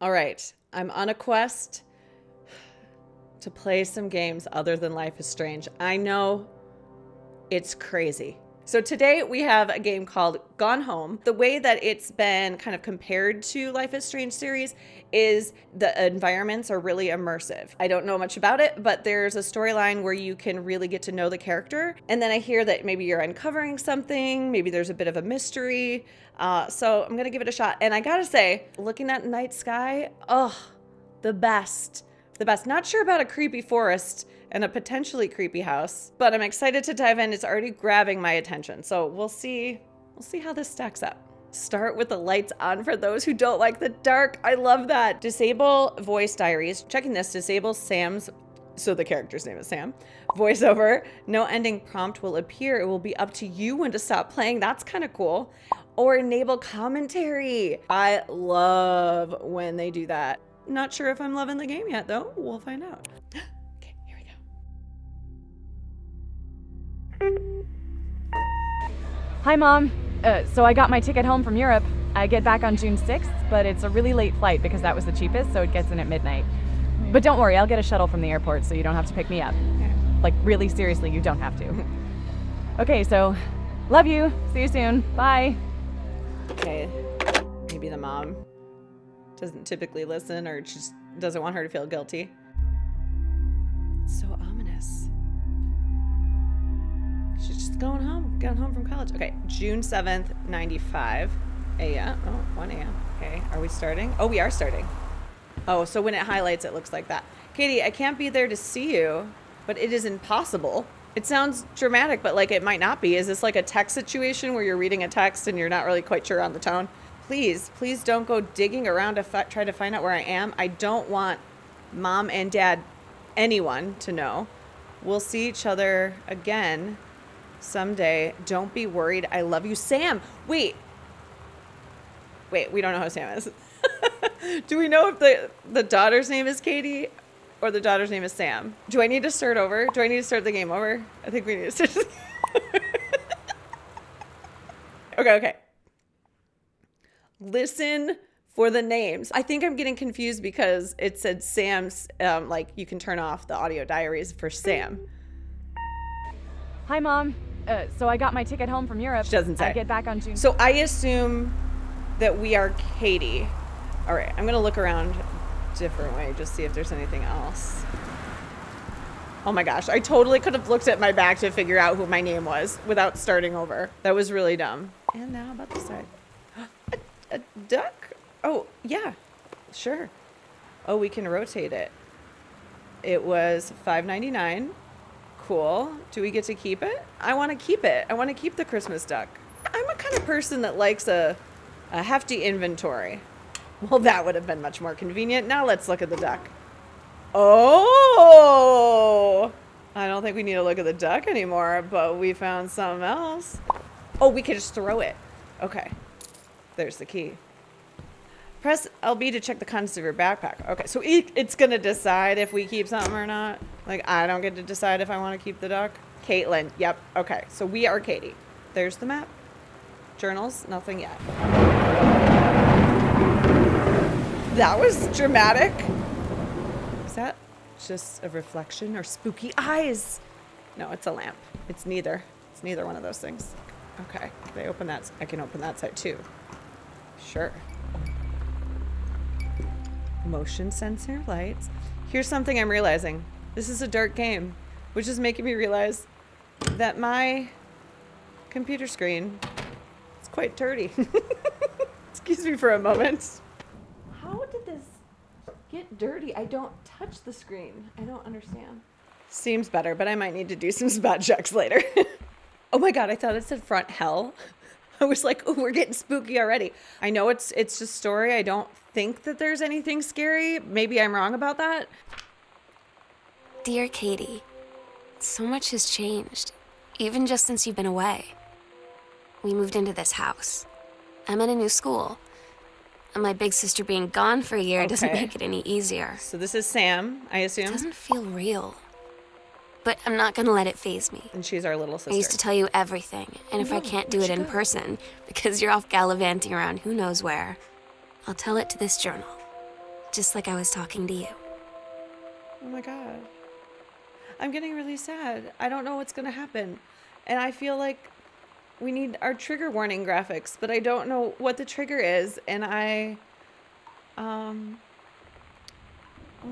All right, I'm on a quest to play some games other than Life is Strange. I know it's crazy. So today we have a game called Gone Home. The way that it's been kind of compared to Life is Strange series is the environments are really immersive. I don't know much about it, but there's a storyline where you can really get to know the character. And then I hear that maybe you're uncovering something, maybe there's a bit of a mystery. So I'm gonna give it a shot. And I gotta say, looking at night sky, the best. The best. Not sure about a creepy forest and a potentially creepy house, but I'm excited to dive in. It's already grabbing my attention. So we'll see how this stacks up. Start with the lights on for those who don't like the dark. I love that. Disable voice diaries. Checking this, disable Sam's, so the character's name is Sam, voiceover. No ending prompt will appear. It will be up to you when to stop playing. That's kind of cool. Or enable commentary. I love when they do that. Not sure if I'm loving the game yet though. We'll find out. Okay, here we go. Hi, Mom. So I got my ticket home from Europe. I get back on June 6th, but it's a really late flight because that was the cheapest, so it gets in at midnight. But don't worry, I'll get a shuttle from the airport so you don't have to pick me up. Like, really, seriously, you don't have to. Okay, so love you. See you soon. Bye. Okay, maybe the mom doesn't typically listen or just doesn't want her to feel guilty. It's so ominous. She's just going home from college. Okay, June 7th, 95 a.m. Oh, 1 a.m. Okay, are we starting? Oh, we are starting. Oh, so when it highlights, it looks like that. Katie, I can't be there to see you, but it is impossible. It sounds dramatic, but like it might not be. Is this like a text situation where you're reading a text and you're not really quite sure on the tone? Please don't go digging around to try to find out where I am. I don't want Mom and Dad, anyone, to know. We'll see each other again someday. Don't be worried. I love you, Sam. Wait, we don't know who Sam is. Do we know if the daughter's name is Katie or the daughter's name is Sam? Do I need to start over? Do I need to start the game over? I think we need to start. Okay. Listen for the names. I think I'm getting confused because it said Sam's, like you can turn off the audio diaries for Sam. Hi, Mom. So I got my ticket home from Europe. She doesn't say. I get back on June. So I assume that we are Katie. All right, I'm gonna look around a different way, just see if there's anything else. Oh my gosh, I totally could have looked at my back to figure out who my name was without starting over. That was really dumb. And now about this side. A duck? Oh, yeah, sure. Oh, we can rotate it. It was $5.99. Cool. Do we get to keep it? I want to keep it. I want to keep the Christmas duck. I'm a kind of person that likes a hefty inventory. Well, that would have been much more convenient. Now let's look at the duck. Oh, I don't think we need to look at the duck anymore, but we found something else. Oh, we could just throw it. Okay. There's the key. Press LB to check the contents of your backpack. Okay, so it's going to decide if we keep something or not. Like, I don't get to decide if I want to keep the duck. Caitlin, yep. Okay, so we are Katie. There's the map. Journals, nothing yet. That was dramatic. Is that just a reflection or spooky eyes? No, it's a lamp. It's neither. It's neither one of those things. Okay, can I open that? I can open that side too. Sure. Motion sensor lights. Here's something I'm realizing. This is a dark game, which is making me realize that my computer screen is quite dirty. Excuse me for a moment. How did this get dirty? I don't touch the screen. I don't understand. Seems better, but I might need to do some spot checks later. Oh my God, I thought it said front hell. I was like, oh, we're getting spooky already. I know it's just story. I don't think that there's anything scary. Maybe I'm wrong about that. Dear Katie, so much has changed, even just since you've been away. We moved into this house. I'm in a new school. And my big sister being gone for a year doesn't make it any easier. So this is Sam, I assume? It doesn't feel real. But I'm not gonna let it faze me. And she's our little sister. I used to tell you everything, and if I can't do it in person, because you're off gallivanting around who knows where, I'll tell it to this journal. just like I was talking to you. Oh my God. I'm getting really sad. I don't know what's going to happen. And I feel like we need our trigger warning graphics, but I don't know what the trigger is. And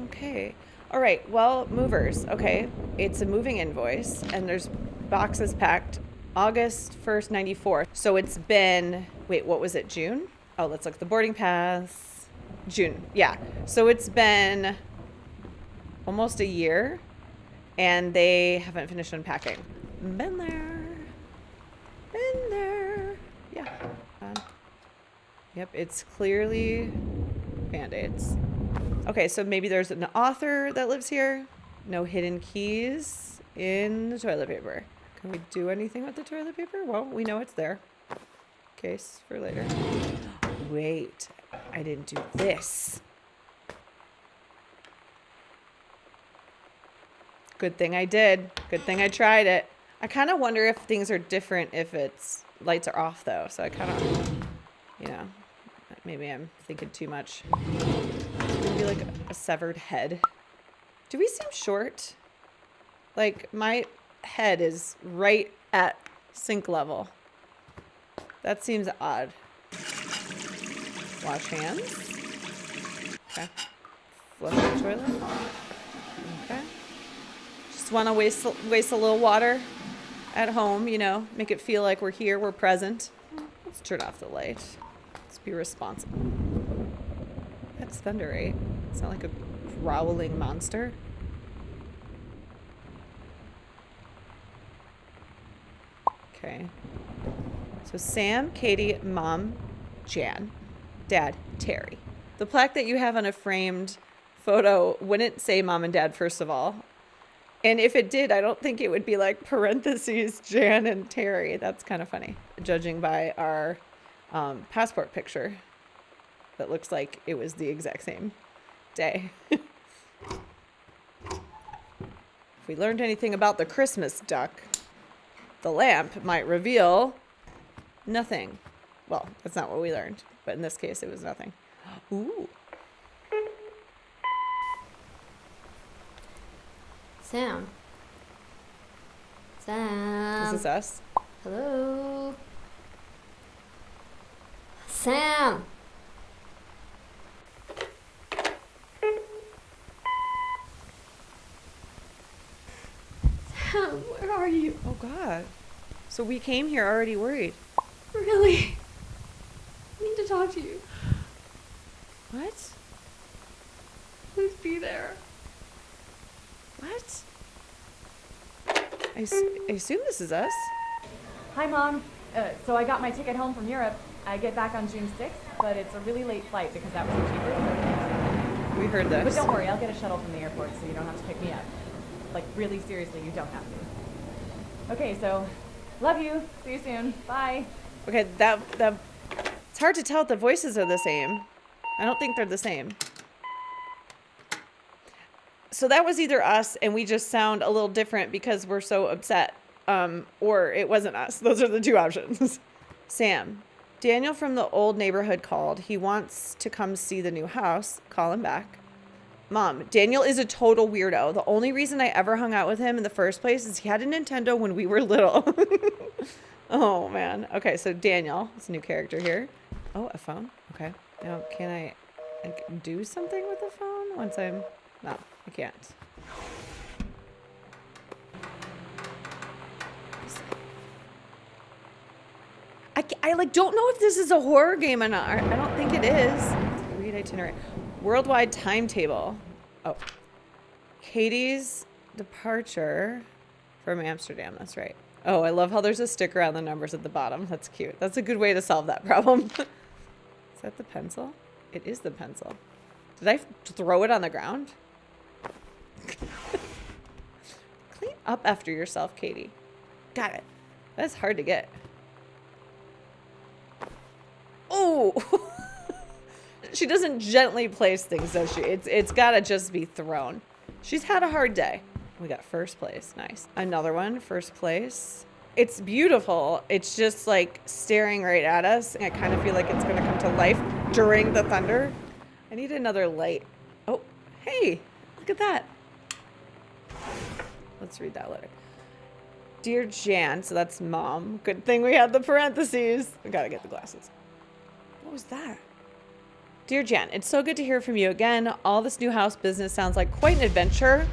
okay. All right. Well, movers. Okay. It's a moving invoice and there's boxes packed August 1st, 94. So it's been, wait, what was it? June? Oh, let's look at the boarding pass. June. Yeah. So it's been almost a year and they haven't finished unpacking. Been there. Been there. Yeah. Yep. It's clearly Band-Aids. Okay. So maybe there's an author that lives here. No hidden keys in the toilet paper. Can we do anything with the toilet paper? Well, we know it's there. Case for later. Wait, I didn't do this. Good thing I did. Good thing I tried it. I kind of wonder if things are different if it's lights are off though. So I kind of, you know, maybe I'm thinking too much. Maybe like a severed head. Do we seem short? Like my head is right at sink level. That seems odd. Wash hands. Okay. Flush the toilet. Okay. Just want to waste a little water at home, you know, make it feel like we're here, we're present. Let's turn off the light. Let's be responsible. That's thunder, right? It's not like a growling monster. Okay. So Sam, Katie, Mom, Jan, Dad, Terry. The plaque that you have on a framed photo wouldn't say Mom and Dad, first of all. And if it did, I don't think it would be like parentheses, Jan and Terry. That's kind of funny. Judging by our passport picture, that looks like it was the exact same day. If we learned anything about the Christmas duck, the lamp might reveal nothing. Well, that's not what we learned, but in this case, it was nothing. Ooh. Sam. Sam. Is this us? Hello? Sam! Sam, where are you? Oh, God. So we came here already worried. Really? I need to talk to you. What? Please be there. What? I assume this is us. Hi, Mom. So I got my ticket home from Europe. I get back on June 6th, but it's a really late flight because that was the cheapest. We heard this. But don't worry, I'll get a shuttle from the airport so you don't have to pick me up. Like, really seriously, you don't have to. Okay, so love you. See you soon. Bye. Okay, that it's hard to tell if the voices are the same. I don't think they're the same. So that was either us and we just sound a little different because we're so upset, or it wasn't us. Those are the two options. Sam, Daniel from the old neighborhood called. He wants to come see the new house. Call him back. Mom, Daniel is a total weirdo. The only reason I ever hung out with him in the first place is he had a Nintendo when we were little. Oh, man. Okay, so Daniel, it's a new character here. Oh, a phone. Okay. Now, can I do something with the phone once I'm... No, I can't. I like don't know if this is a horror game or not. I don't think it is. Read itinerary. Worldwide timetable. Oh. Katie's departure from Amsterdam. That's right. Oh, I love how there's a sticker on the numbers at the bottom. That's cute. That's a good way to solve that problem. Is that the pencil? It is the pencil. Did I throw it on the ground? Clean up after yourself, Katie. Got it. That's hard to get. Oh! She doesn't gently place things, does she? It's gotta just be thrown. She's had a hard day. We got first place. Nice. Another one, first place. It's beautiful. It's just like staring right at us. I kind of feel like it's gonna come to life during the thunder. I need another light. Oh, hey, look at that. Let's read that letter. Dear Jan, so that's mom. Good thing we had the parentheses. I gotta get the glasses. What was that? Dear Jan, it's so good to hear from you again. All this new house business sounds like quite an adventure.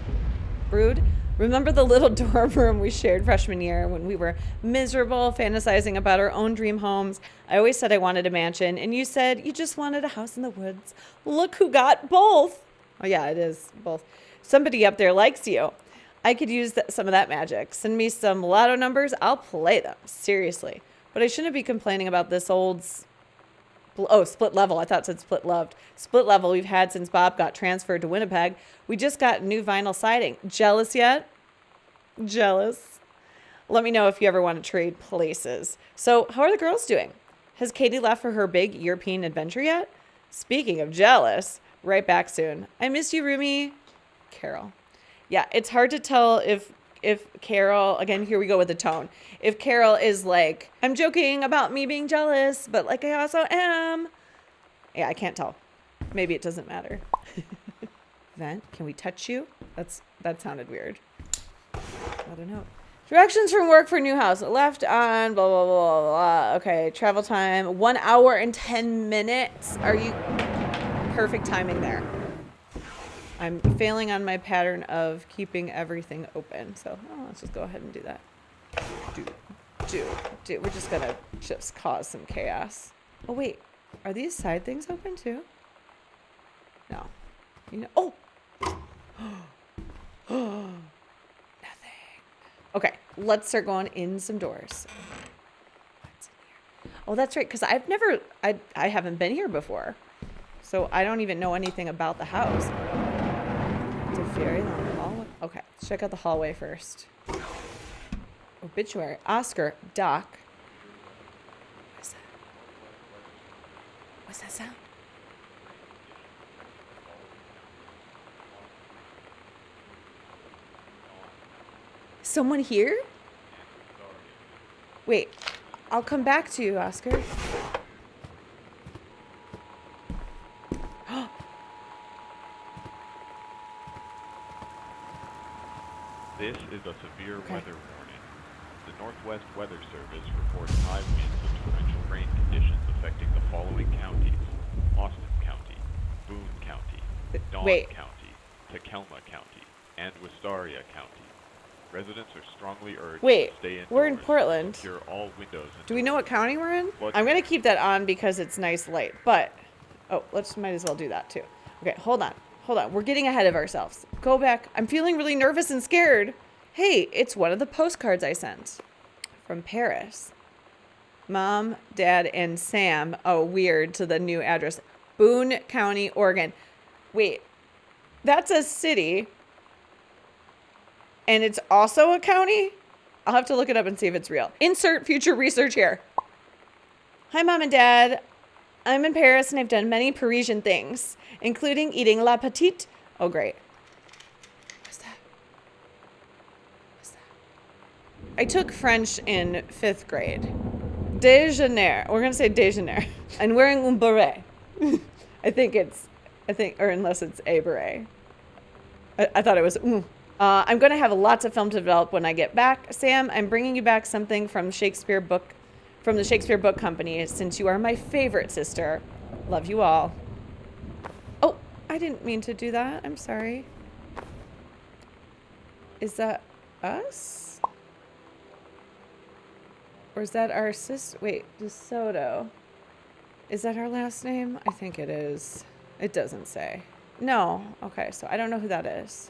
Brood. Remember the little dorm room we shared freshman year when we were miserable, fantasizing about our own dream homes? I always said I wanted a mansion, and you said you just wanted a house in the woods. Look who got both. Oh, yeah, it is both. Somebody up there likes you. I could use some of that magic. Send me some lotto numbers. I'll play them. Seriously. But I shouldn't be complaining about this old... split level. I thought it said split loved. Split level we've had since Bob got transferred to Winnipeg. We just got new vinyl siding. Jealous yet? Jealous. Let me know if you ever want to trade places. So, how are the girls doing? Has Katie left for her big European adventure yet? Speaking of jealous, right back soon. I miss you, Rumi. Carol. Yeah, it's hard to tell if Carol, again, here we go with the tone. If Carol is like, I'm joking about me being jealous, but like I also am. Yeah, I can't tell. Maybe it doesn't matter. Vent, can we touch you? That sounded weird. I don't know. Directions from work for new house. Left on blah, blah, blah, blah. Okay, travel time, 1 hour and 10 minutes. Are you... Perfect timing there. I'm failing on my pattern of keeping everything open. So let's just go ahead and do that. Do. We're just gonna just cause some chaos. Oh, wait. Are these side things open too? No. You know. Oh! Nothing. Okay. Let's start going in some doors. What's in here? Oh, that's right. Because I haven't been here before. So I don't even know anything about the house. It's a very long hallway. Okay, let's check out the hallway first. Obituary. Oscar. Doc. What is that? What's that sound? Someone here? Wait, I'll come back to you, Oscar. This is a severe weather warning. The Northwest Weather Service reports high winds and torrential rain conditions affecting the following counties: Austin County, Boone County, Dawn County, Tacoma County, and Wistaria County. Residents are strongly urged to stay indoors. We're in Portland. Secure all windows and Do we know what county we're in? Blood I'm going to keep that on because it's nice light, but... Oh, might as well do that too. Okay, hold on. We're getting ahead of ourselves. Go back. I'm feeling really nervous and scared. Hey, it's one of the postcards I sent from Paris. Mom, Dad, and Sam. Oh, weird, to the new address. Boone County, Oregon. Wait, that's a city. And it's also a county? I'll have to look it up and see if it's real. Insert future research here. Hi, Mom and Dad. I'm in Paris and I've done many Parisian things, including eating La Petite. Oh, great. What's that? I took French in 5th grade. Déjeuner. We're going to say déjeuner. And wearing un beret. or unless it's a beret. I thought it was I'm going to have lots of film to develop when I get back. Sam, I'm bringing you back something from the Shakespeare Book Company, since you are my favorite sister. Love you all. Oh, I didn't mean to do that. I'm sorry. Is that us? Or is that our sister? Wait, DeSoto. Is that our last name? I think it is. It doesn't say. No. Okay, so I don't know who that is.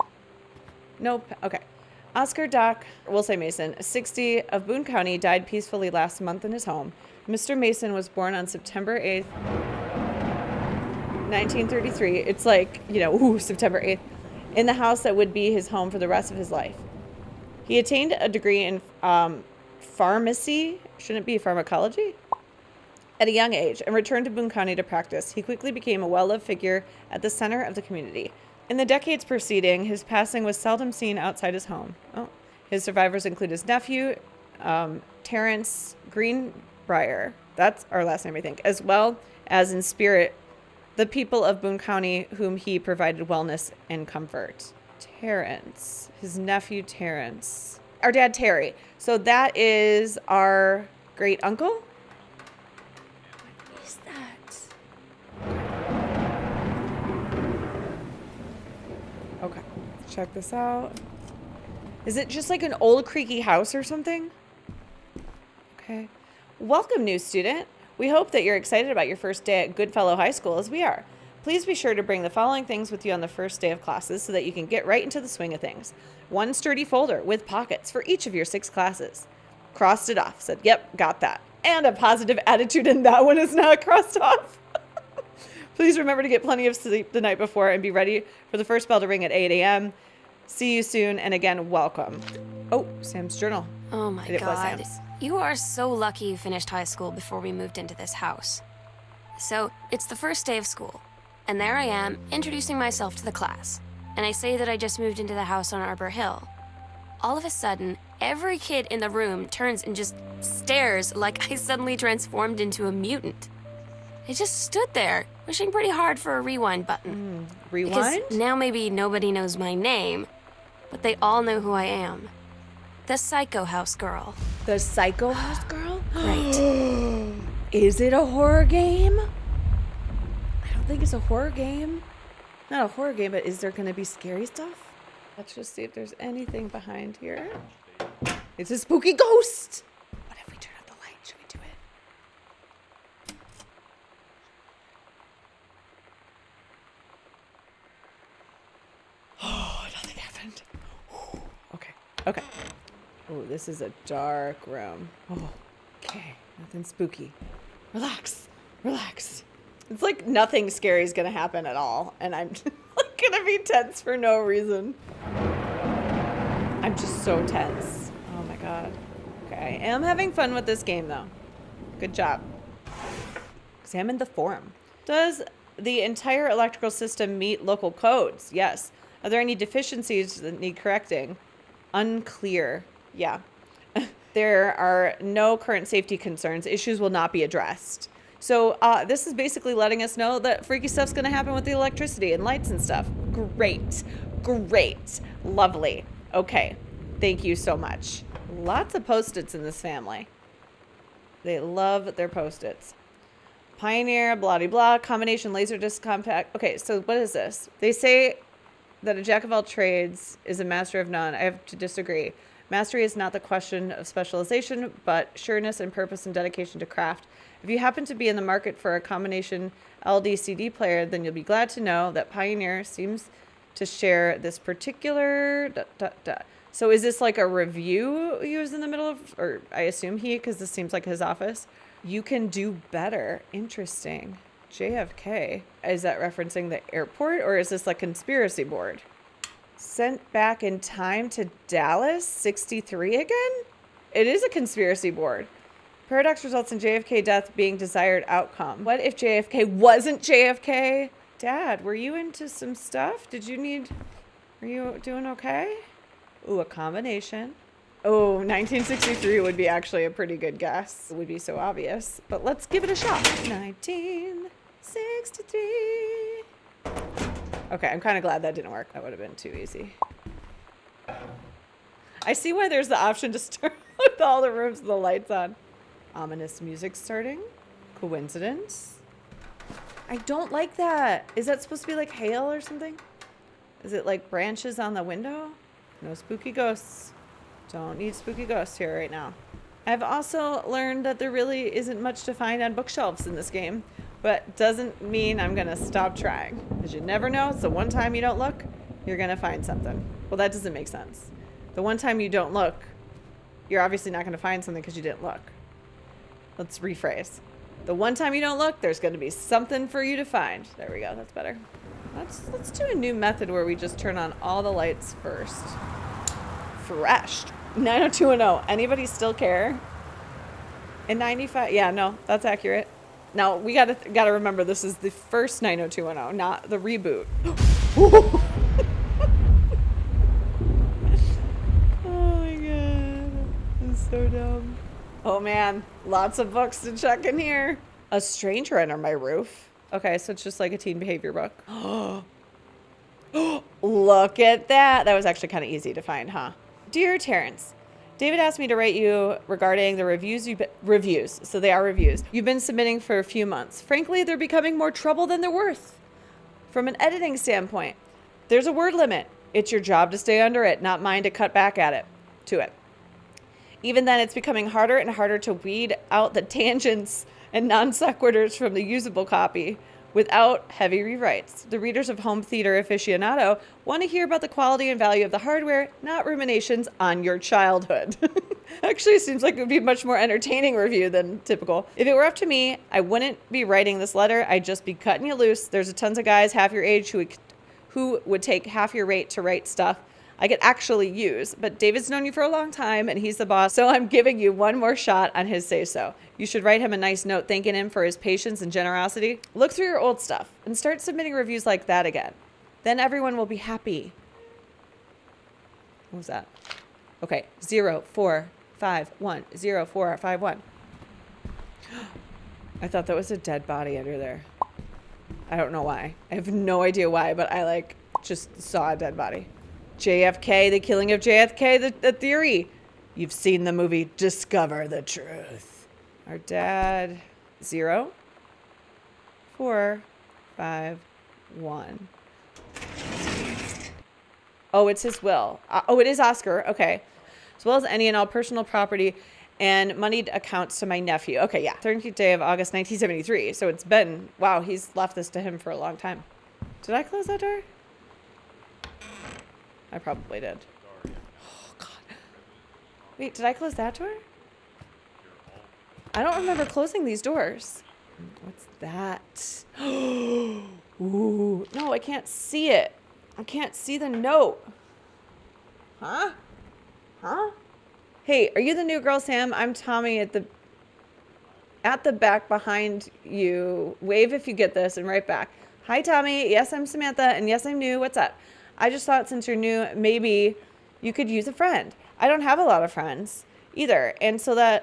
Nope. Okay. Oscar Doc, we'll say Mason, 60, of Boone County, died peacefully last month in his home. Mr. Mason was born on September 8th, 1933. It's like, September 8th, in the house that would be his home for the rest of his life. He attained a degree in pharmacy, shouldn't it be pharmacology? At a young age, and returned to Boone County to practice. He quickly became a well-loved figure at the center of the community. In the decades preceding, his passing was seldom seen outside his home. Oh. His survivors include his nephew, Terrence Greenbrier. That's our last name, I think. As well as in spirit, the people of Boone County whom he provided wellness and comfort. Terrence, his nephew Terrence. Our dad Terry. So that is our great uncle. What is that? Okay, check this out. Is it just like an old creaky house or something? Okay. Welcome, new student. We hope that you're excited about your first day at Goodfellow High School as we are. Please be sure to bring the following things with you on the first day of classes so that you can get right into the swing of things. One sturdy folder with pockets for each of your 6 classes. Crossed it off. Said, yep, got that. And a positive attitude, and that one is not crossed off. Please remember to get plenty of sleep the night before and be ready for the first bell to ring at 8 a.m. See you soon, and again, welcome. Oh, Sam's journal. Oh my It was God. Sam's. You are so lucky you finished high school before we moved into this house. So, it's the first day of school, and there I am, introducing myself to the class. And I say that I just moved into the house on Arbor Hill. All of a sudden, every kid in the room turns and just stares like I suddenly transformed into a mutant. I just stood there, wishing pretty hard for a rewind button. Rewind? Because now maybe nobody knows my name, but they all know who I am. The Psycho House Girl. The Psycho House Girl? Right. Is it a horror game? I don't think it's a horror game. Not a horror game, but is there going to be scary stuff? Let's just see if there's anything behind here. It's a spooky ghost. What if we turn up the light? Should we do it? Oh, nothing happened. Okay. Okay. Oh, this is a dark room. Oh, okay. Nothing spooky. Relax. Relax. It's like nothing scary is going to happen at all. And I'm going to be tense for no reason. I'm just so tense. Oh my God. Okay. I am having fun with this game though. Good job. Examine the forum. Does the entire electrical system meet local codes? Yes. Are there any deficiencies that need correcting? Unclear. Yeah. There are no current safety concerns. Issues will not be addressed. So this is basically letting us know that freaky stuff's going to happen with the electricity and lights and stuff. Great. Great. Lovely. Okay. Thank you so much. Lots of Post-its in this family. They love their Post-its. Pioneer, blah-de-blah, combination, laserdisc, compact. Okay, so what is this? They say that a jack of all trades is a master of none. I have to disagree. Mastery is not the question of specialization, but sureness and purpose and dedication to craft. If you happen to be in the market for a combination LD-CD player, then you'll be glad to know that Pioneer seems to share this particular... So is this like a review he was in the middle of? Or I assume because this seems like his office. You can do better. Interesting. JFK. Is that referencing the airport, or is this like conspiracy board? Sent back in time to Dallas 63 again? It is a conspiracy board. Paradox results in JFK death being desired outcome. What if JFK wasn't JFK? Dad, were you into some stuff? Are you doing okay? Ooh, a combination. Oh, 1963 would be actually a pretty good guess. It would be so obvious, but let's give it a shot. 1963. Okay, I'm kind of glad that didn't work. That would have been too easy. I see why there's the option to start with all the rooms with the lights on. Ominous music starting. Coincidence? I don't like that. Is that supposed to be like hail or something? Is it like branches on the window? No spooky ghosts. Don't need spooky ghosts here right now. I've also learned that there really isn't much to find on bookshelves in this game, but doesn't mean I'm going to stop trying. Because you never know. It's the one time you don't look, you're going to find something. Well, that doesn't make sense. The one time you don't look, you're obviously not going to find something because you didn't look. Let's rephrase. The one time you don't look, there's going to be something for you to find. There we go. That's better. Let's do a new method where we just turn on all the lights first. Fresh. 90210. Anybody still care? In 95? Yeah, no, that's accurate. Now, we gotta remember this is the first 90210, not the reboot. Oh my god. That's so dumb. Oh man, lots of books to check in here. A stranger under my roof. Okay, so it's just like a teen behavior book. Look at that. That was actually kind of easy to find, huh? Dear Terrence, David asked me to write you regarding the reviews. So they are reviews. You've been submitting for a few months. Frankly, they're becoming more trouble than they're worth. From an editing standpoint, there's a word limit. It's your job to stay under it, not mine to cut back at it, to it. Even then, it's becoming harder and harder to weed out the tangents and non sequiturs from the usable copy without heavy rewrites. The readers of Home Theater Aficionado want to hear about the quality and value of the hardware, not ruminations on your childhood. Actually, it seems like it would be a much more entertaining review than typical. If it were up to me, I wouldn't be writing this letter. I'd just be cutting you loose. There's a tons of guys half your age who would take half your rate to write stuff I could actually use, but David's known you for a long time and he's the boss, so I'm giving you one more shot on his say-so. You should write him a nice note thanking him for his patience and generosity. Look through your old stuff and start submitting reviews like that again. Then everyone will be happy. What was that? Okay, 0451 0451. I thought that was a dead body under there. I don't know why. I have no idea why, but I just saw a dead body. JFK, the killing of JFK, the theory. You've seen the movie Discover the Truth. Our dad, 0451. Oh, it's his will. It is Oscar. Okay. As well as any and all personal property and moneyed accounts to my nephew. Okay, yeah. 13th day of August, 1973. So it's been, wow, he's left this to him for a long time. Did I close that door? I probably did. Oh, God. Wait, did I close that door? I don't remember closing these doors. What's that? Ooh. No, I can't see it. I can't see the note. Huh? Hey, are you the new girl, Sam? I'm Tommy at the back behind you. Wave if you get this and write back. Hi, Tommy. Yes, I'm Samantha. And yes, I'm new. What's up? I just thought since you're new, maybe you could use a friend. I don't have a lot of friends either. And so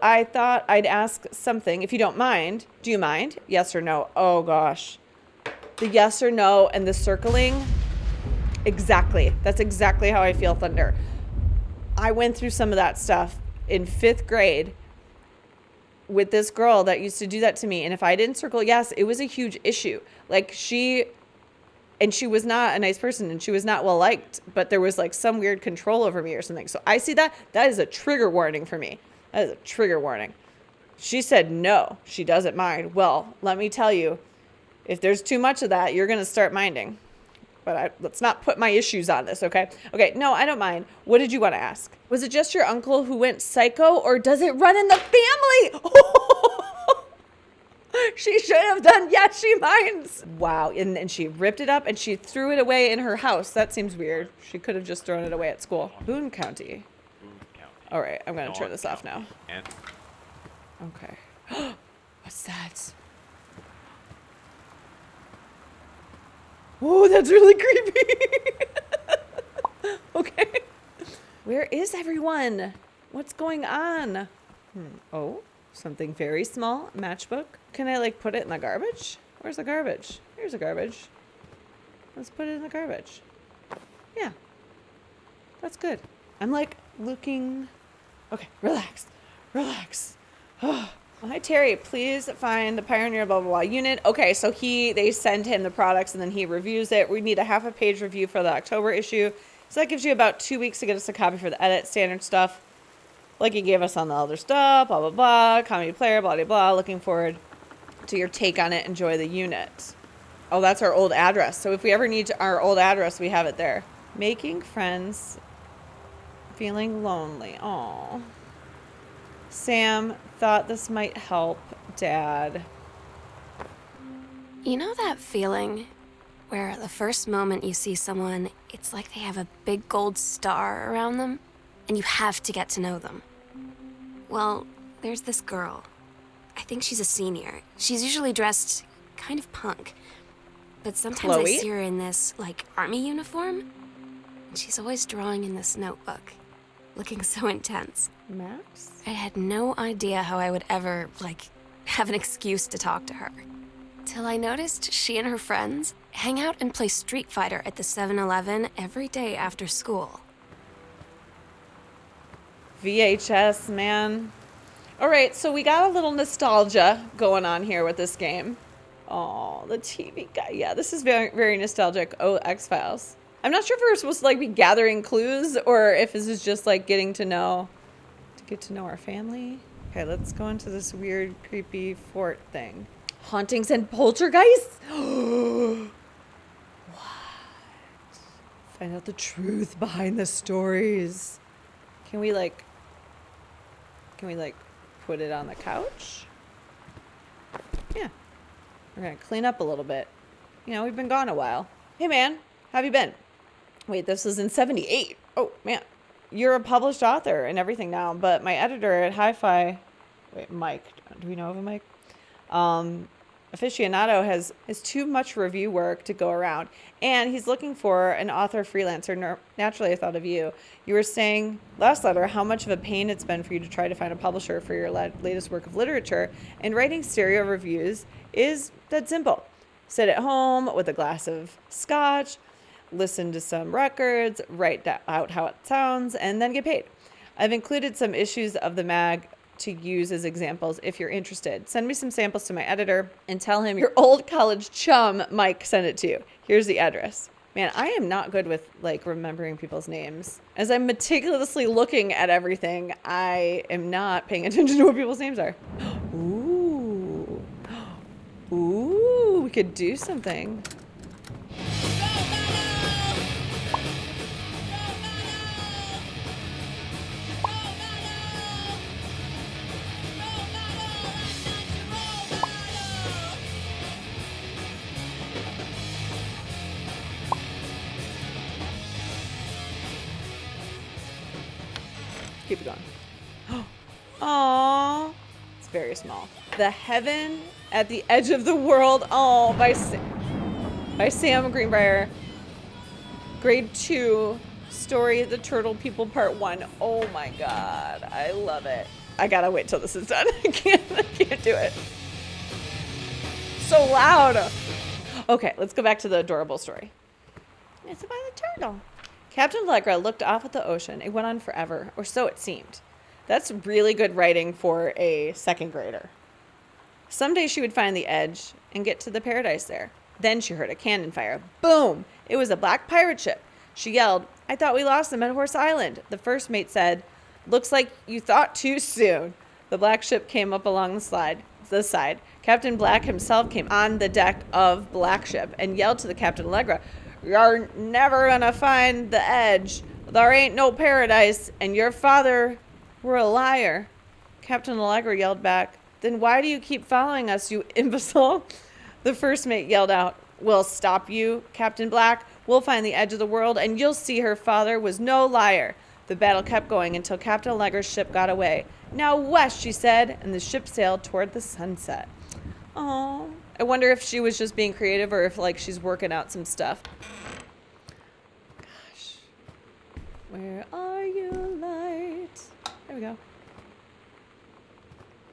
I thought I'd ask something, if you don't mind. Do you mind? Yes or no? Oh, gosh. The yes or no and the circling. Exactly. That's exactly how I feel, Thunder. I went through some of that stuff in 5th grade with this girl that used to do that to me. And if I didn't circle yes, it was a huge issue. She was not a nice person and she was not well liked, but there was some weird control over me or something. So I see that is a trigger warning for me. That is a trigger warning. She said no, she doesn't mind. Well, let me tell you, if there's too much of that, you're going to start minding. But let's not put my issues on this, okay? Okay, no, I don't mind. What did you want to ask? Was it just your uncle who went psycho, or does it run in the family? She should have done, yes, she minds. Wow, and she ripped it up and she threw it away in her house. That seems weird. She could have just thrown it away at school. Boone County. All right, I'm going to turn this off now. Okay. What's that? Oh, that's really creepy. Okay. Where is everyone? What's going on? Oh, something very small. Matchbook. Can I put it in the garbage? Where's the garbage? Here's the garbage. Let's put it in the garbage. Yeah. That's good. I'm looking. Okay, relax. Oh. Hi, Terry. Please find the Pioneer blah, blah, blah unit. Okay, so they send him the products and then he reviews it. We need a half a page review for the October issue. So that gives you about 2 weeks to get us a copy for the edit, standard stuff. Like he gave us on the other stuff, blah, blah, blah. Comedy player, blah, blah, blah. Looking forward to your take on it. Enjoy the unit. Oh, that's our old address. So if we ever need our old address, we have it there. Making friends, feeling lonely. Aw. Sam thought this might help Dad. You know that feeling where the first moment you see someone, it's like they have a big gold star around them, and you have to get to know them? Well, there's this girl. I think she's a senior. She's usually dressed kind of punk, but sometimes Chloe? I see her in this, army uniform, and she's always drawing in this notebook, looking so intense. Max? I had no idea how I would ever, have an excuse to talk to her. Till I noticed she and her friends hang out and play Street Fighter at the 7-Eleven every day after school. VHS, man. All right, so we got a little nostalgia going on here with this game. Oh, the TV guy. Yeah, this is very, very nostalgic. Oh, X-Files. I'm not sure if we're supposed to like be gathering clues or if this is just like get to know our family. Okay, let's go into this weird, creepy fort thing. Hauntings and poltergeists? What? Find out the truth behind the stories. Can we put it on the couch? Yeah. We're gonna clean up a little bit. You know, we've been gone a while. Hey man, how have you been? Wait, this was in 78. Oh man. You're a published author and everything now, but my editor at Hi-Fi, wait, Mike, do we know of a Mike? Aficionado has too much review work to go around, and he's looking for an author freelancer. Naturally, I thought of you. You were saying last letter how much of a pain it's been for you to try to find a publisher for your latest work of literature, and writing stereo reviews is that simple. Sit at home with a glass of scotch, listen to some records, write out how it sounds, and then get paid. I've included some issues of the mag to use as examples if you're interested. Send me some samples to my editor and tell him your old college chum, Mike, sent it to you. Here's the address. Man, I am not good with like remembering people's names. As I'm meticulously looking at everything, I am not paying attention to what people's names are. Ooh. Ooh, we could do something. Keep it going. Aww. It's very small. The Heaven at the Edge of the World. Oh, by Sam Greenbrier. Grade 2. Story The Turtle People Part 1. Oh my god. I love it. I gotta wait till this is done. I can't do it. So loud. Okay, let's go back to the adorable story. It's about a turtle. Captain Allegra looked off at the ocean. It went on forever, or so it seemed. That's really good writing for a second grader. Someday she would find the edge and get to the paradise there. Then she heard a cannon fire. Boom! It was a black pirate ship. She yelled, "I thought we lost them at Horse Island." The first mate said, "Looks like you thought too soon." The black ship came up along the side. Captain Black himself came on the deck of Black Ship and yelled to the Captain Allegra, "You're never gonna find the edge. There ain't no paradise, and your father were a liar." Captain Allegra yelled back, "Then why do you keep following us, you imbecile?" The first mate yelled out, "We'll stop you, Captain Black. We'll find the edge of the world, and you'll see her father was no liar." The battle kept going until Captain Allegra's ship got away. "Now west," she said, and the ship sailed toward the sunset. Oh, I wonder if she was just being creative or if like she's working out some stuff. Gosh. Where are you, light? There we go.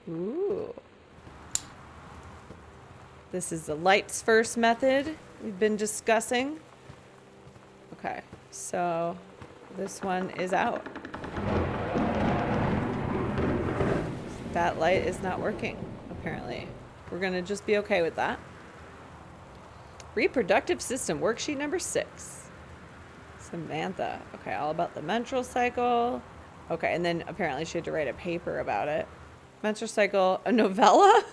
Ooh. This is the lights first method we've been discussing. Okay, so this one is out. That light is not working, apparently. We're going to just be okay with that. Reproductive system, worksheet number 6. Samantha. Okay, all about the menstrual cycle. Okay, and then apparently she had to write a paper about it. Menstrual cycle, a novella?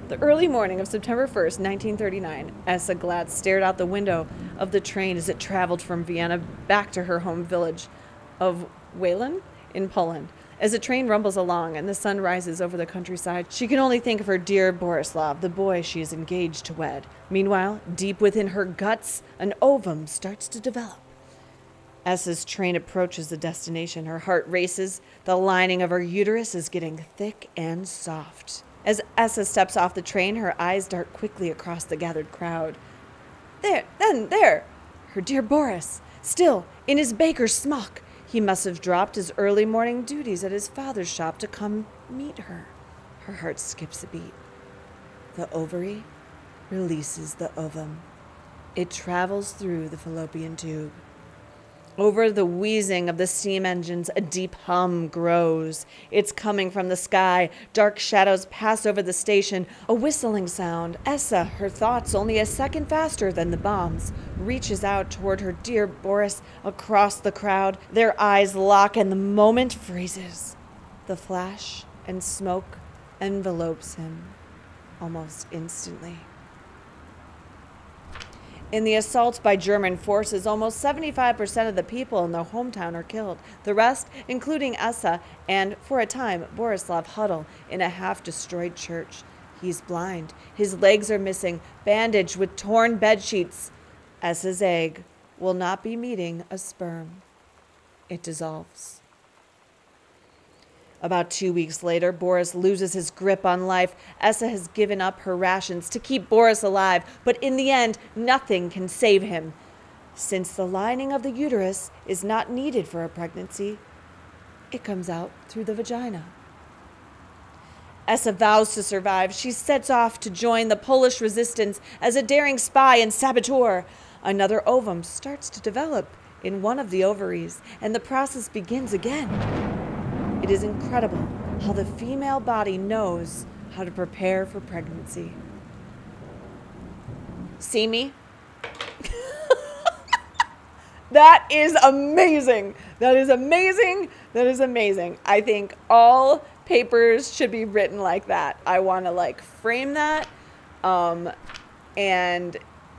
The early morning of September 1st, 1939, Essa Glad stared out the window of the train as it traveled from Vienna back to her home village of Wayland in Poland. As the train rumbles along and the sun rises over the countryside, she can only think of her dear Borislav, the boy she is engaged to wed. Meanwhile, deep within her guts, an ovum starts to develop. As train approaches the destination, her heart races. The lining of her uterus is getting thick and soft. As Essa steps off the train, her eyes dart quickly across the gathered crowd. There! Her dear Boris, still in his baker's smock. He must have dropped his early morning duties at his father's shop to come meet her. Her heart skips a beat. The ovary releases the ovum. It travels through the fallopian tube. Over the wheezing of the steam engines, a deep hum grows. It's coming from the sky. Dark shadows pass over the station. A whistling sound. Essa, her thoughts only a second faster than the bombs, reaches out toward her dear Boris across the crowd. Their eyes lock and the moment freezes. The flash and smoke envelopes him almost instantly. In the assault by German forces, almost 75% of the people in their hometown are killed. The rest, including Essa and, for a time, Borislav, huddle in a half-destroyed church. He's blind. His legs are missing, bandaged with torn bedsheets. Essa's egg will not be meeting a sperm. It dissolves. About 2 weeks later, Boris loses his grip on life. Essa has given up her rations to keep Boris alive, but in the end, nothing can save him. Since the lining of the uterus is not needed for a pregnancy, it comes out through the vagina. Essa vows to survive. She sets off to join the Polish resistance as a daring spy and saboteur. Another ovum starts to develop in one of the ovaries, and the process begins again. It is incredible how the female body knows how to prepare for pregnancy. See me? That is amazing. That is amazing. That is amazing. I think all papers should be written like that. I want to frame that. And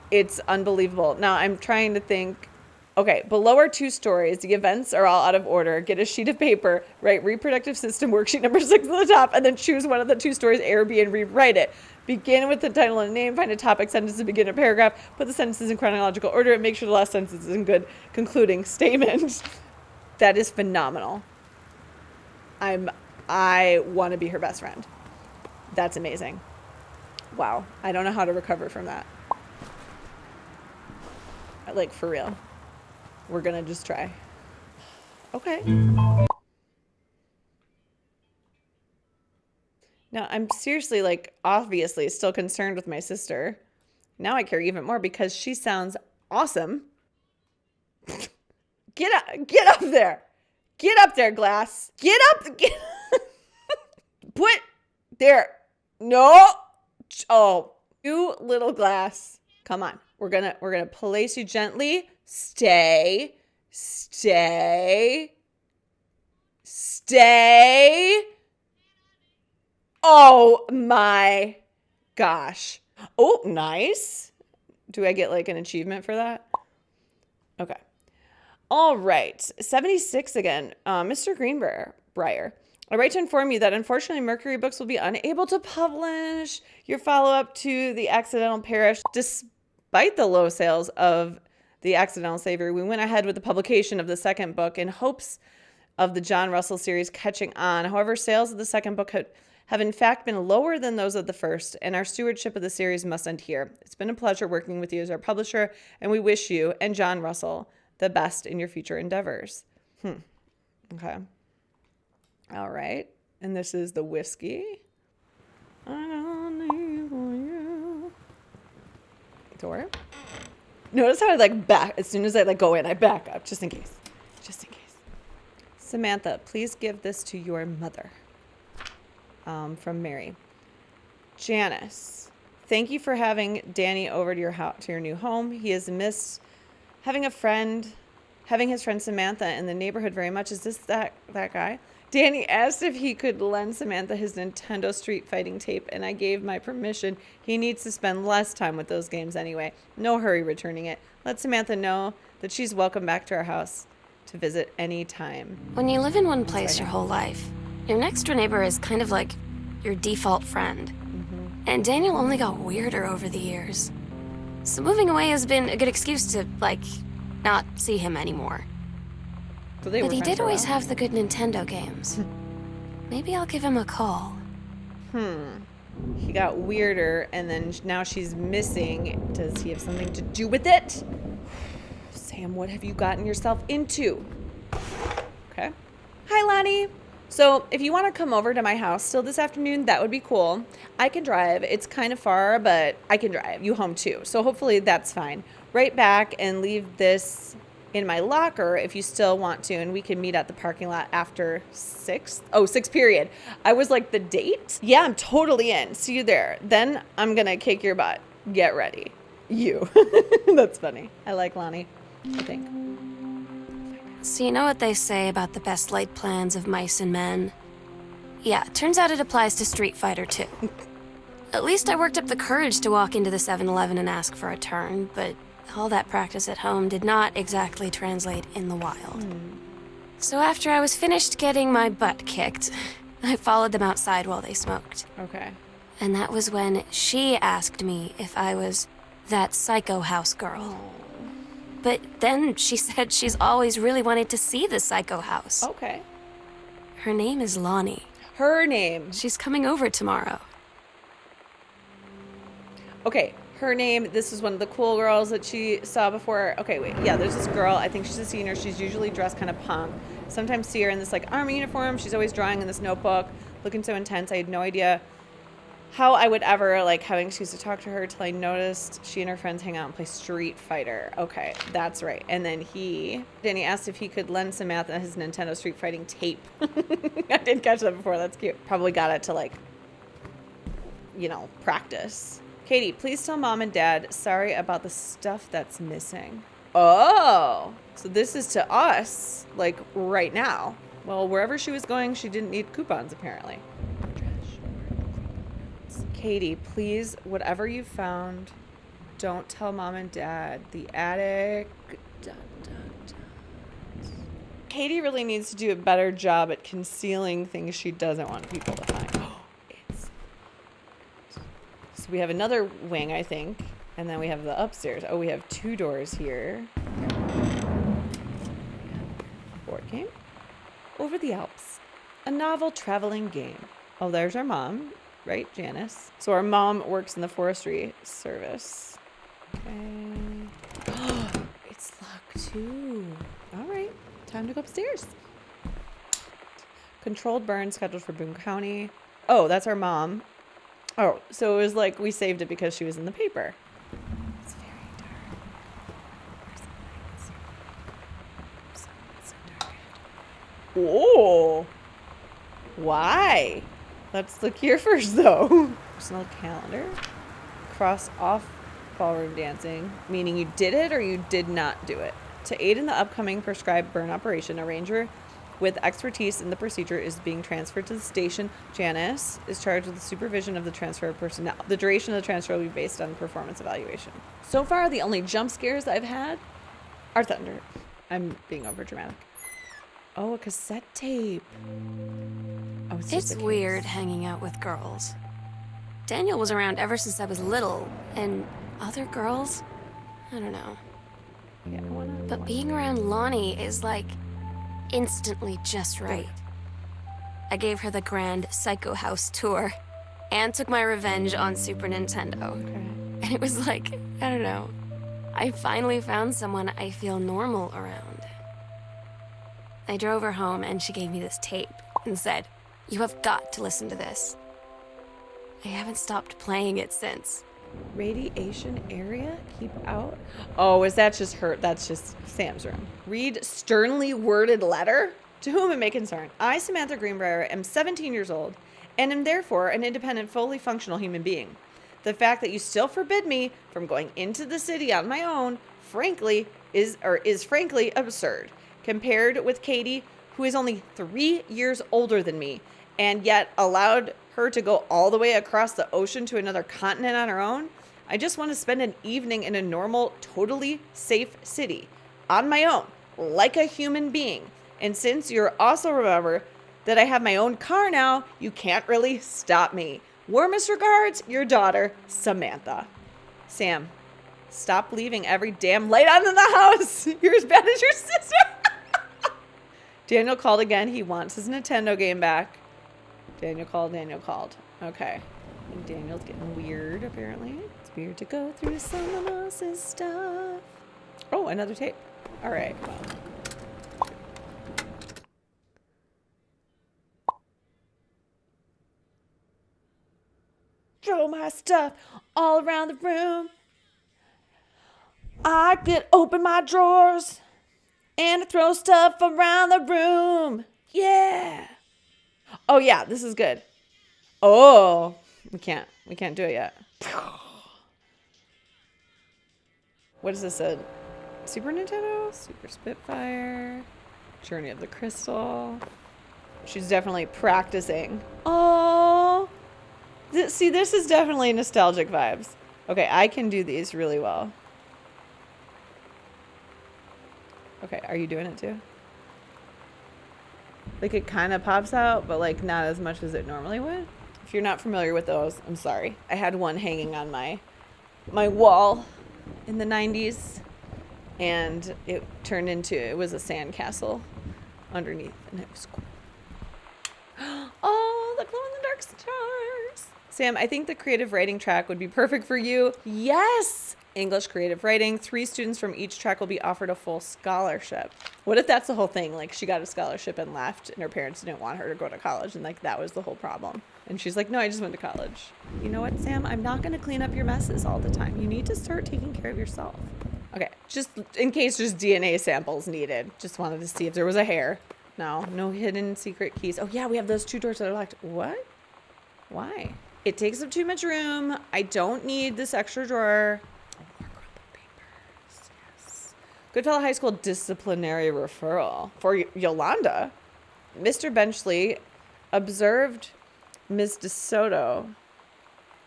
it's unbelievable. Now I'm trying to think. Okay, below are 2 stories. The events are all out of order. Get a sheet of paper, write reproductive system worksheet number 6 on the top, and then choose one of the 2 stories, A or B, and rewrite it. Begin with the title and name, find a topic sentence to begin a paragraph, put the sentences in chronological order, and make sure the last sentence is in good concluding statement. That is phenomenal. I want to be her best friend. That's amazing. Wow. I don't know how to recover from that. For real. We're going to just try. Okay. Now, I'm seriously, obviously still concerned with my sister. Now I care even more because she sounds awesome. Get up there. Get up there, Glass. Get up. Put there. No. Oh, you little Glass. Come on. We're gonna place you gently. Stay. Oh my gosh. Oh, nice. Do I get an achievement for that? Okay. All right. 76 again. Mr. Greenbrier. I write to inform you that unfortunately Mercury Books will be unable to publish your follow-up to The Accidental Parish. Despite the low sales of The Accidental Savior, we went ahead with the publication of the second book in hopes of the John Russell series catching on. However, sales of the second book have in fact been lower than those of the first, and our stewardship of the series must end here. It's been a pleasure working with you as our publisher, and we wish you and John Russell the best in your future endeavors. Okay. All right. And this is the whiskey. I don't need for you. Door. Notice how I back as soon as I go in, I back up just in case. Samantha, please give this to your mother. From Mary. Janice, thank you for having Danny over to your new home. He has missed having his friend Samantha in the neighborhood very much. Is this that guy? Danny asked if he could lend Samantha his Nintendo Street Fighting tape, and I gave my permission. He needs to spend less time with those games anyway. No hurry returning it. Let Samantha know that she's welcome back to our house to visit any time. When you live in one place your whole life, your next door neighbor is kind of like your default friend. Mm-hmm. And Daniel only got weirder over the years. So moving away has been a good excuse to, not see him anymore. So but he did always have the good Nintendo games. Maybe I'll give him a call. He got weirder, and then now she's missing. Does he have something to do with it? Sam, what have you gotten yourself into? Okay. Hi, Lonnie. So if you want to come over to my house still this afternoon, that would be cool. I can drive. It's kind of far, but I can drive you home too. So hopefully that's fine. Right back and leave this in my locker if you still want to, and we can meet at the parking lot after 6. Oh, 6 period. I was like, the date? Yeah, I'm totally in. See you there. Then I'm going to kick your butt. Get ready. You. That's funny. I like Lonnie, I think. So you know what they say about the best laid plans of mice and men? Yeah, turns out it applies to Street Fighter too. At least I worked up the courage to walk into the 7-Eleven and ask for a turn, but all that practice at home did not exactly translate in the wild. So after I was finished getting my butt kicked, I followed them outside while they smoked. Okay. And that was when she asked me if I was that psycho house girl. But then she said she's always really wanted to see the psycho house. Okay. Her name is Lonnie. Her name. She's coming over tomorrow. Okay, her name, this is one of the cool girls that she saw before. Okay, wait, yeah, there's this girl, I think she's a senior. She's usually dressed kind of punk. Sometimes see her in this like army uniform. She's always drawing in this notebook, looking so intense. I had no idea how I would ever like have an excuse to talk to her till I noticed she and her friends hang out and play Street Fighter. Okay, that's right. And then Danny asked if he could lend some math on his Nintendo Street Fighting tape. I didn't catch that before. That's cute. Probably got it to like, practice. Katie, please tell Mom and Dad sorry about the stuff that's missing. Oh, so this is to us, like right now. Well, wherever she was going, she didn't need coupons, apparently. Katie, please, whatever you found, don't tell Mom and Dad. The attic. Katie really needs to do a better job at concealing things she doesn't want people to find. So we have another wing, I think, and then we have the upstairs. Oh, we have 2 doors here. Board game. Over the Alps. A novel traveling game. Oh, there's our mom, right, Janice? So our mom works in the forestry service. Okay. It's locked too. All right, time to go upstairs. Controlled burn scheduled for Boone County. Oh, that's our mom. Oh, so it was like we saved it because she was in the paper. It's very dark. Where's the lights? Oh, why? Let's look here first, though. Personal calendar. Cross off ballroom dancing, meaning you did it or you did not do it. To aid in the upcoming prescribed burn operation, a ranger with expertise in the procedure is being transferred to the station. Janice is charged with the supervision of the transfer of personnel. The duration of the transfer will be based on performance evaluation. So far, the only jump scares I've had are thunder. I'm being over dramatic. Oh, a cassette tape. Oh, It's weird hanging out with girls. Daniel was around ever since I was little, and other girls? I don't know. Yeah, But being around Lonnie is like instantly just right. I gave her the grand Psycho House tour and took my revenge on Super Nintendo. Okay. And it was like, I don't know, I finally found someone I feel normal around. I drove her home and she gave me this tape and said, "You have got to listen to this." I haven't stopped playing it since. Radiation area? Keep out? Oh, is that just her? That's just Sam's room. Read sternly worded letter? To whom it may concern. I, Samantha Greenbrier, am 17 years old and am therefore an independent, fully functional human being. The fact that you still forbid me from going into the city on my own, frankly, is frankly absurd. Compared with Katie, who is only 3 years older than me, and yet allowed her to go all the way across the ocean to another continent on her own, I just want to spend an evening in a normal, totally safe city, on my own, like a human being. And since you're also remember that I have my own car now, you can't really stop me. Warmest regards, your daughter, Samantha. Sam, stop leaving every damn light on in the house. You're as bad as your sister. Daniel called again. He wants his Nintendo game back. Daniel called. Okay. And Daniel's getting weird, apparently. It's weird to go through someone else's stuff. Oh, another tape. All right. my stuff all around the room. I could open my drawers and throw stuff around the room. Yeah. Oh yeah, this is good. Oh, we can't do it yet. What is this, a Super Nintendo? Super Spitfire, Journey of the Crystal. She's definitely practicing. Oh, see, this is definitely nostalgic vibes. Okay, I can do these really well. Okay, are you doing it too? Like it kind of pops out, but like not as much as it normally would. If you're not familiar with those, I'm sorry. I had one hanging on my wall in the 90s, and it was a sandcastle underneath, and it was cool. Oh, the glow-in-the-dark stars. Sam, I think the creative writing track would be perfect for you. Yes! English creative writing. 3 students from each track will be offered a full scholarship. What if that's the whole thing? Like she got a scholarship and left, and her parents didn't want her to go to college, and like that was the whole problem. And she's like, no, I just went to college. You know what, Sam? I'm not going to clean up your messes all the time. You need to start taking care of yourself. Okay, just in case there's DNA samples needed. Just wanted to see if there was a hair. No hidden secret keys. Oh yeah, we have those 2 doors that are locked. What? Why? It takes up too much room. I don't need this extra drawer. More crumpled papers. Yes. Goodfellow High School disciplinary referral for Yolanda. Mr. Benchley observed Ms. DeSoto,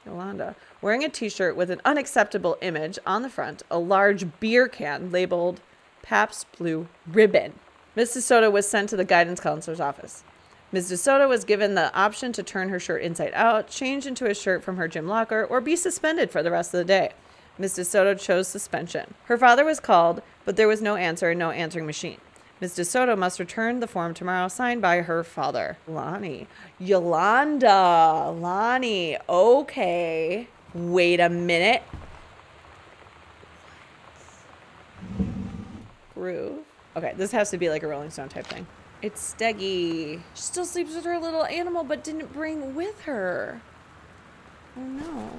Yolanda, wearing a t-shirt with an unacceptable image on the front, a large beer can labeled Pabst Blue Ribbon. Ms. DeSoto was sent to the guidance counselor's office. Ms. DeSoto was given the option to turn her shirt inside out, change into a shirt from her gym locker, or be suspended for the rest of the day. Ms. DeSoto chose suspension. Her father was called, but there was no answer and no answering machine. Ms. DeSoto must return the form tomorrow, signed by her father. Lonnie. Yolanda. Lonnie. Okay. Wait a minute. Groove. Okay, this has to be like a Rolling Stone type thing. It's Steggy. She still sleeps with her little animal, but didn't bring with her. Oh no.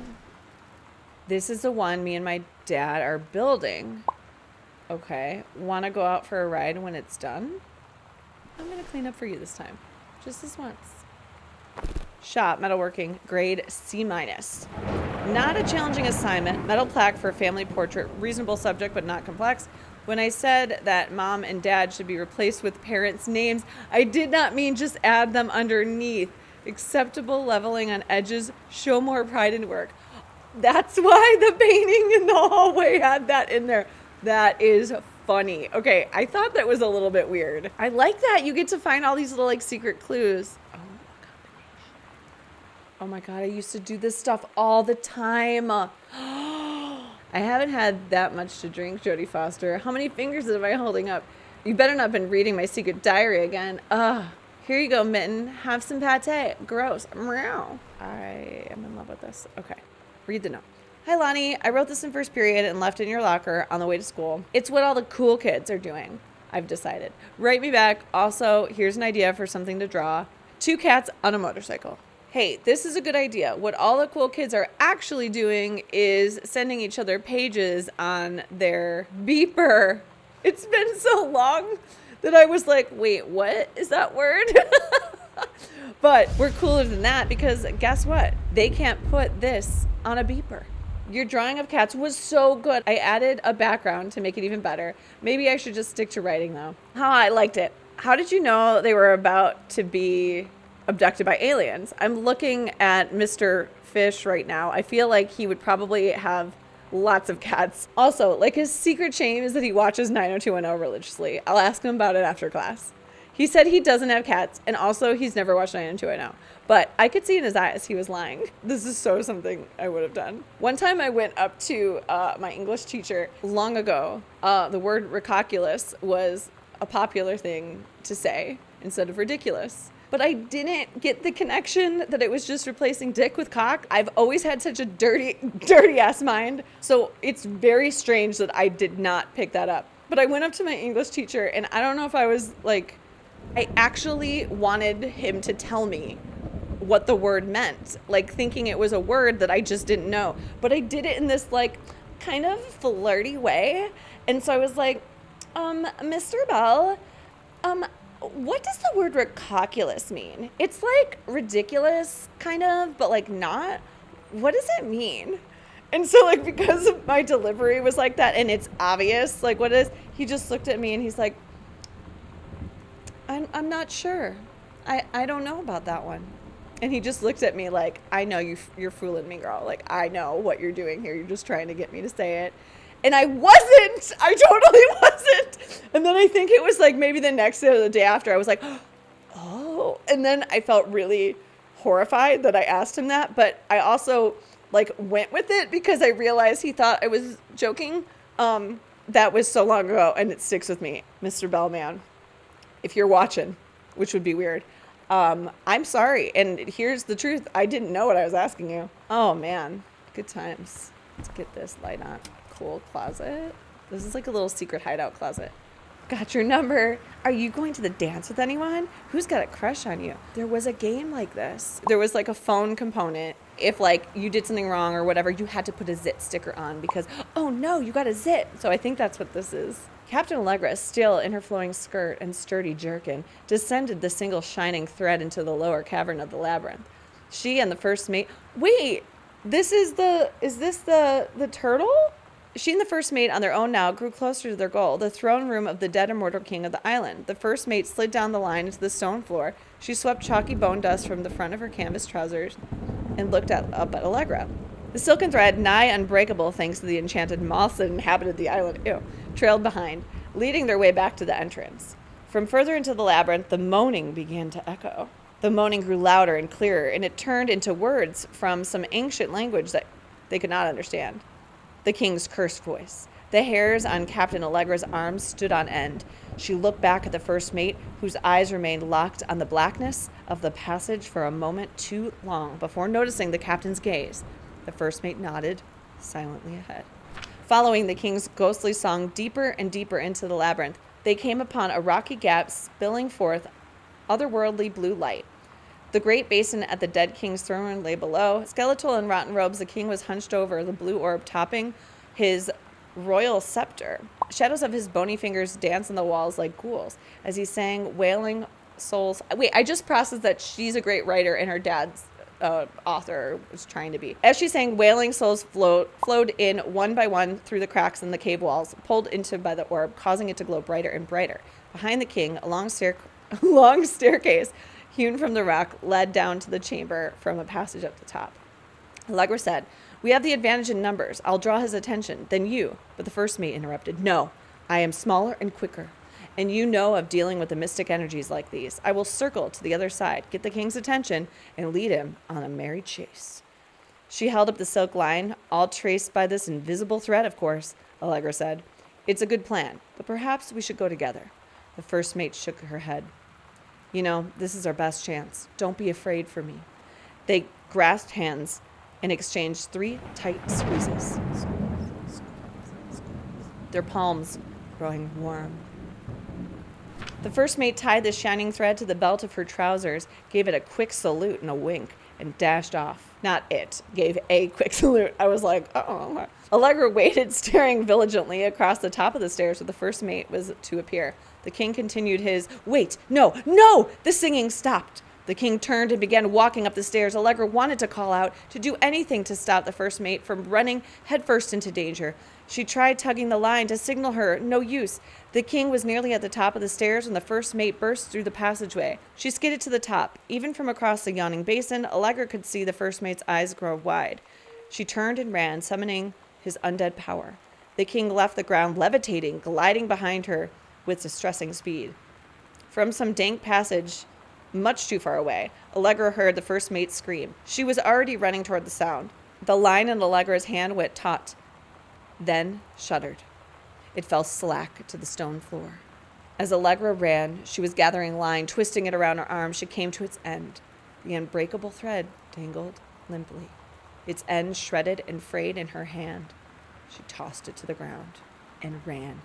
This is the one me and my dad are building. Okay, want to go out for a ride when it's done? I'm going to clean up for you this time. Just this once. Shop, metalworking, grade C-. Not a challenging assignment. Metal plaque for family portrait. Reasonable subject, but not complex. When I said that mom and dad should be replaced with parents' names, I did not mean just add them underneath. Acceptable leveling on edges. Show more pride in work. That's why the painting in the hallway had that in there. That is funny. Okay, I thought that was a little bit weird. I like that. You get to find all these little like secret clues. Oh my God, I used to do this stuff all the time. I haven't had that much to drink, Jodie Foster. How many fingers am I holding up? You better not have been reading my secret diary again. Here you go, Mitten. Have some pate. Gross. Meow. I am in love with this. Okay, read the note. Hi, Lonnie. I wrote this in first period and left it in your locker on the way to school. It's what all the cool kids are doing, I've decided. Write me back. Also, here's an idea for something to draw. 2 cats on a motorcycle. Hey, this is a good idea. What all the cool kids are actually doing is sending each other pages on their beeper. It's been so long that I was like, wait, what is that word? But we're cooler than that because guess what? They can't put this on a beeper. Your drawing of cats was so good. I added a background to make it even better. Maybe I should just stick to writing though. I liked it. How did you know they were about to be abducted by aliens? I'm looking at Mr. Fish right now. I feel like he would probably have lots of cats. Also, like his secret shame is that he watches 90210 religiously. I'll ask him about it after class. He said he doesn't have cats, and also he's never watched 90210. But I could see in his eyes he was lying. This is so something I would have done. One time I went up to my English teacher long ago. The word ridiculous was a popular thing to say instead of ridiculous. But I didn't get the connection that it was just replacing dick with cock. I've always had such a dirty ass mind. So it's very strange that I did not pick that up. But I went up to my English teacher, and I don't know if I was like, I actually wanted him to tell me what the word meant, like thinking it was a word that I just didn't know. But I did it in this like kind of flirty way. And so I was like, Mr. Bell, what does the word ridiculous mean? It's like ridiculous, kind of, but like not. What does it mean? And so, like, because of my delivery was like that, and it's obvious, like, what it is, he just looked at me and he's like, I'm not sure. I don't know about that one. And he just looked at me like, I know you're fooling me, girl. Like, I know what you're doing here. You're just trying to get me to say it. And I wasn't. I totally wasn't. And then I think it was like maybe the next day or the day after, I was like, oh. And then I felt really horrified that I asked him that. But I also like went with it because I realized he thought I was joking. That was so long ago, and it sticks with me. Mr. Bellman, if you're watching, which would be weird, I'm sorry. And here's the truth. I didn't know what I was asking you. Oh, man. Good times. Let's get this light on. Cool closet. This is like a little secret hideout closet. Got your number. Are you going to the dance with anyone? Who's got a crush on you? There was a game like this. There was like a phone component. If like you did something wrong or whatever, you had to put a zit sticker on because, oh no, you got a zit. So I think that's what this is. Captain Allegra, still in her flowing skirt and sturdy jerkin, descended the single shining thread into the lower cavern of the labyrinth. She and the first mate... Wait, is this the turtle? She and the first mate on their own now grew closer to their goal, the throne room of the dead immortal king of the island. The first mate slid down the line into the stone floor. She swept chalky bone dust from the front of her canvas trousers and looked up at Allegra. The silken thread, nigh unbreakable thanks to the enchanted moths that inhabited the island, trailed behind, leading their way back to the entrance. From further into the labyrinth, the moaning began to echo. The moaning grew louder and clearer, and it turned into words from some ancient language that they could not understand. The king's cursed voice. The hairs on Captain Allegra's arms stood on end. She looked back at the first mate, whose eyes remained locked on the blackness of the passage for a moment too long before noticing the captain's gaze. The first mate nodded silently ahead. Following the king's ghostly song deeper and deeper into the labyrinth, they came upon a rocky gap spilling forth otherworldly blue light. The great basin at the dead king's throne lay below. Skeletal in rotten robes, the king was hunched over the blue orb topping his royal scepter. Shadows of his bony fingers danced on the walls like ghouls as he sang wailing souls. Wait, I just processed that she's a great writer and her dad's author was trying to be. As she sang, wailing souls flowed in one by one through the cracks in the cave walls, pulled into by the orb, causing it to glow brighter and brighter. Behind the king, a long staircase hewn from the rock led down to the chamber from a passage up the top. Allegra said, "We have the advantage in numbers. I'll draw his attention. Then you." But the first mate interrupted. "No, I am smaller and quicker, and you know of dealing with the mystic energies like these. I will circle to the other side, get the king's attention, and lead him on a merry chase." She held up the silk line, all traced by this invisible thread, of course. Allegra said, "It's a good plan, but perhaps we should go together." The first mate shook her head. "You know, this is our best chance. Don't be afraid for me." They grasped hands and exchanged 3 tight squeezes, their palms growing warm. The first mate tied the shining thread to the belt of her trousers, gave it a quick salute and a wink, and dashed off. Not it, gave a quick salute. I was like, uh-oh. Allegra waited, staring vigilantly across the top of the stairs where the first mate was to appear. The king continued his, "Wait, no, no!" The singing stopped. The king turned and began walking up the stairs. Allegra wanted to call out, to do anything to stop the first mate from running headfirst into danger. She tried tugging the line to signal her. No use. The king was nearly at the top of the stairs when the first mate burst through the passageway. She skidded to the top. Even from across the yawning basin, Allegra could see the first mate's eyes grow wide. She turned and ran, summoning his undead power. The king left the ground, levitating, gliding behind her with distressing speed. From some dank passage, much too far away, Allegra heard the first mate scream. She was already running toward the sound. The line in Allegra's hand went taut, then shuddered. It fell slack to the stone floor. As Allegra ran, she was gathering line, twisting it around her arm. She came to its end. The unbreakable thread dangled limply, its end shredded and frayed in her hand. She tossed it to the ground and ran.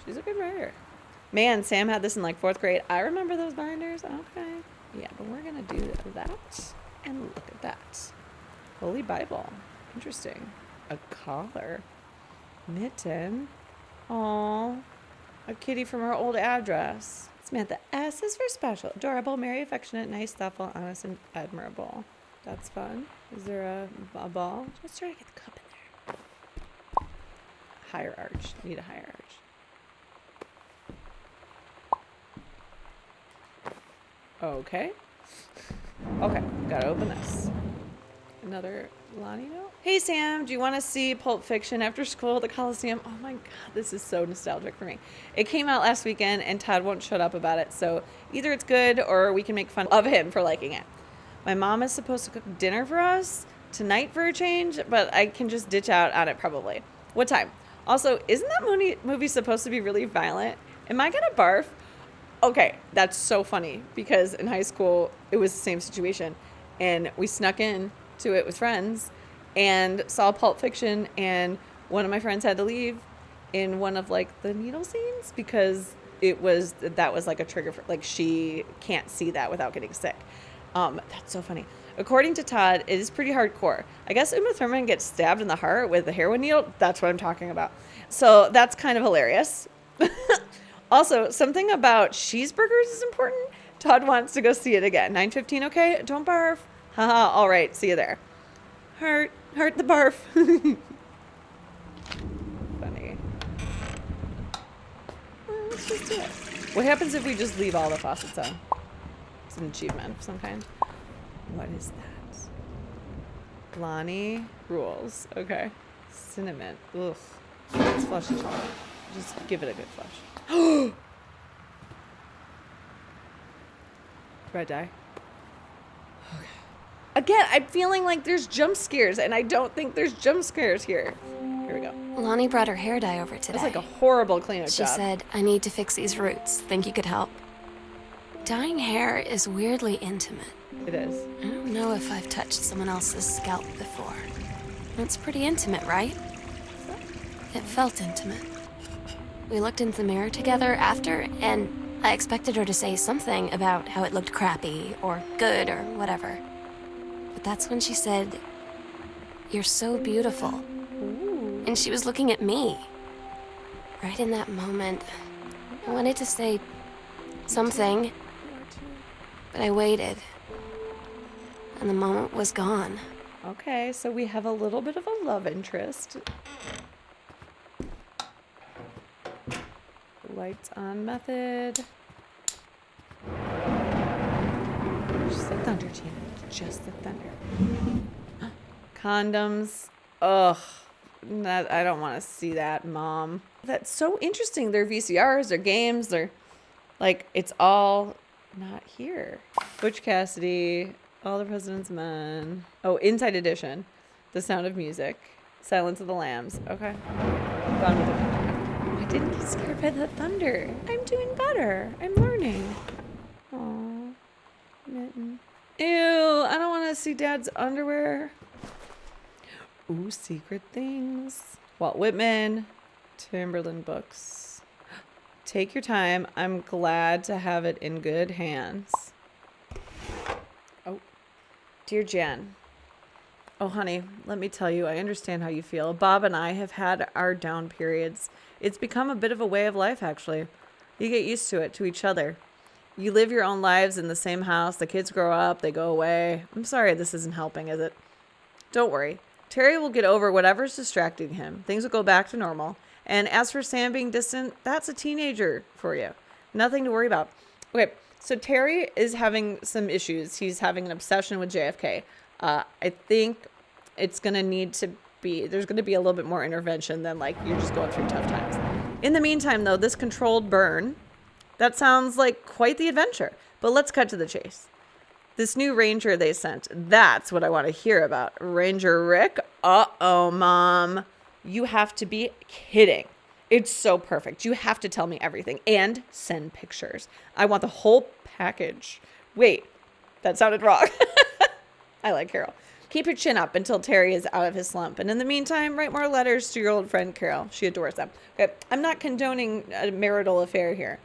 She's a good writer. Man, Sam had this in like 4th grade. I remember those binders. Okay. Yeah, but we're going to do that. And look at that. Holy Bible. Interesting. A collar. Mitten. Aw. A kitty from her old address. Samantha, S is for special. Adorable, merry, affectionate, nice, thoughtful, honest, and admirable. That's fun. Is there a ball? Let's try to get the cup in there. Higher arch. Need a higher arch. Okay. Okay, gotta open this. Another Lonnie note. Hey Sam, do you want to see Pulp Fiction after school at the Coliseum? Oh my god, this is so nostalgic for me. It came out last weekend and Todd won't shut up about it, so either it's good or we can make fun of him for liking it. My mom is supposed to cook dinner for us tonight for a change, but I can just ditch out on it probably. What time? Also, isn't that movie supposed to be really violent? Am I gonna barf? Okay, that's so funny because in high school it was the same situation and we snuck in to it with friends and saw Pulp Fiction, and one of my friends had to leave in one of like the needle scenes because that was like a trigger for, like, she can't see that without getting sick. That's so funny. According to Todd, it is pretty hardcore. I guess Uma Thurman gets stabbed in the heart with a heroin needle. That's what I'm talking about. So that's kind of hilarious. Also, something about cheeseburgers is important. Todd wants to go see it again. 9:15, okay? Don't barf. Haha, all right, see you there. Heart the barf. Funny. Well, let's just do it. What happens if we just leave all the faucets on? It's an achievement of some kind. What is that? Lonnie rules. Okay. Cinnamon. Ugh. Let's flush it all. Just give it a good flush. Red dye. Okay. Again, I'm feeling like there's jump scares, and I don't think there's jump scares here. Here we go. Lonnie brought her hair dye over today. That's like a horrible cleanup She job. said, I need to fix these roots. Think you could help? Dyeing hair is weirdly intimate. It is. I don't know if I've touched someone else's scalp before. It's pretty intimate, right? It felt intimate. We looked into the mirror together after, and I expected her to say something about how it looked crappy or good or whatever. But that's when she said, "You're so beautiful." Ooh. And she was looking at me. Right in that moment, I wanted to say something, but I waited. And the moment was gone. Okay, so we have a little bit of a love interest. Lights on method. Just the thunder, Tina. Just the thunder. Condoms. Ugh. I don't want to see that, Mom. That's so interesting. They're VCRs, they're games, they're like, it's all not here. Butch Cassidy, All the President's Men. Oh, Inside Edition. The Sound of Music. Silence of the Lambs. Okay. Gone with the Wind. I didn't get scared by the thunder. I'm doing better. I'm learning. Aww. Mitten. Ew, I don't want to see Dad's underwear. Ooh, Secret Things. Walt Whitman. Timberland books. Take your time. I'm glad to have it in good hands. Oh, dear Jen. Oh, honey, let me tell you, I understand how you feel. Bob and I have had our down periods. It's become a bit of a way of life, actually. You get used to it, to each other. You live your own lives in the same house. The kids grow up, they go away. I'm sorry this isn't helping, is it? Don't worry. Terry will get over whatever's distracting him. Things will go back to normal. And as for Sam being distant, that's a teenager for you. Nothing to worry about. Okay, so Terry is having some issues. He's having an obsession with JFK. I think it's going to need to be, there's going to be a little bit more intervention than like you're just going through tough times. In the meantime, though, this controlled burn, that sounds like quite the adventure. But let's cut to the chase. This new ranger they sent, that's what I want to hear about. Ranger Rick? Uh-oh, Mom. You have to be kidding. It's so perfect. You have to tell me everything and send pictures. I want the whole package. Wait, that sounded wrong. I like Carol. Keep your chin up until Terry is out of his slump. And in the meantime, write more letters to your old friend Carol. She adores them. Okay, I'm not condoning a marital affair here.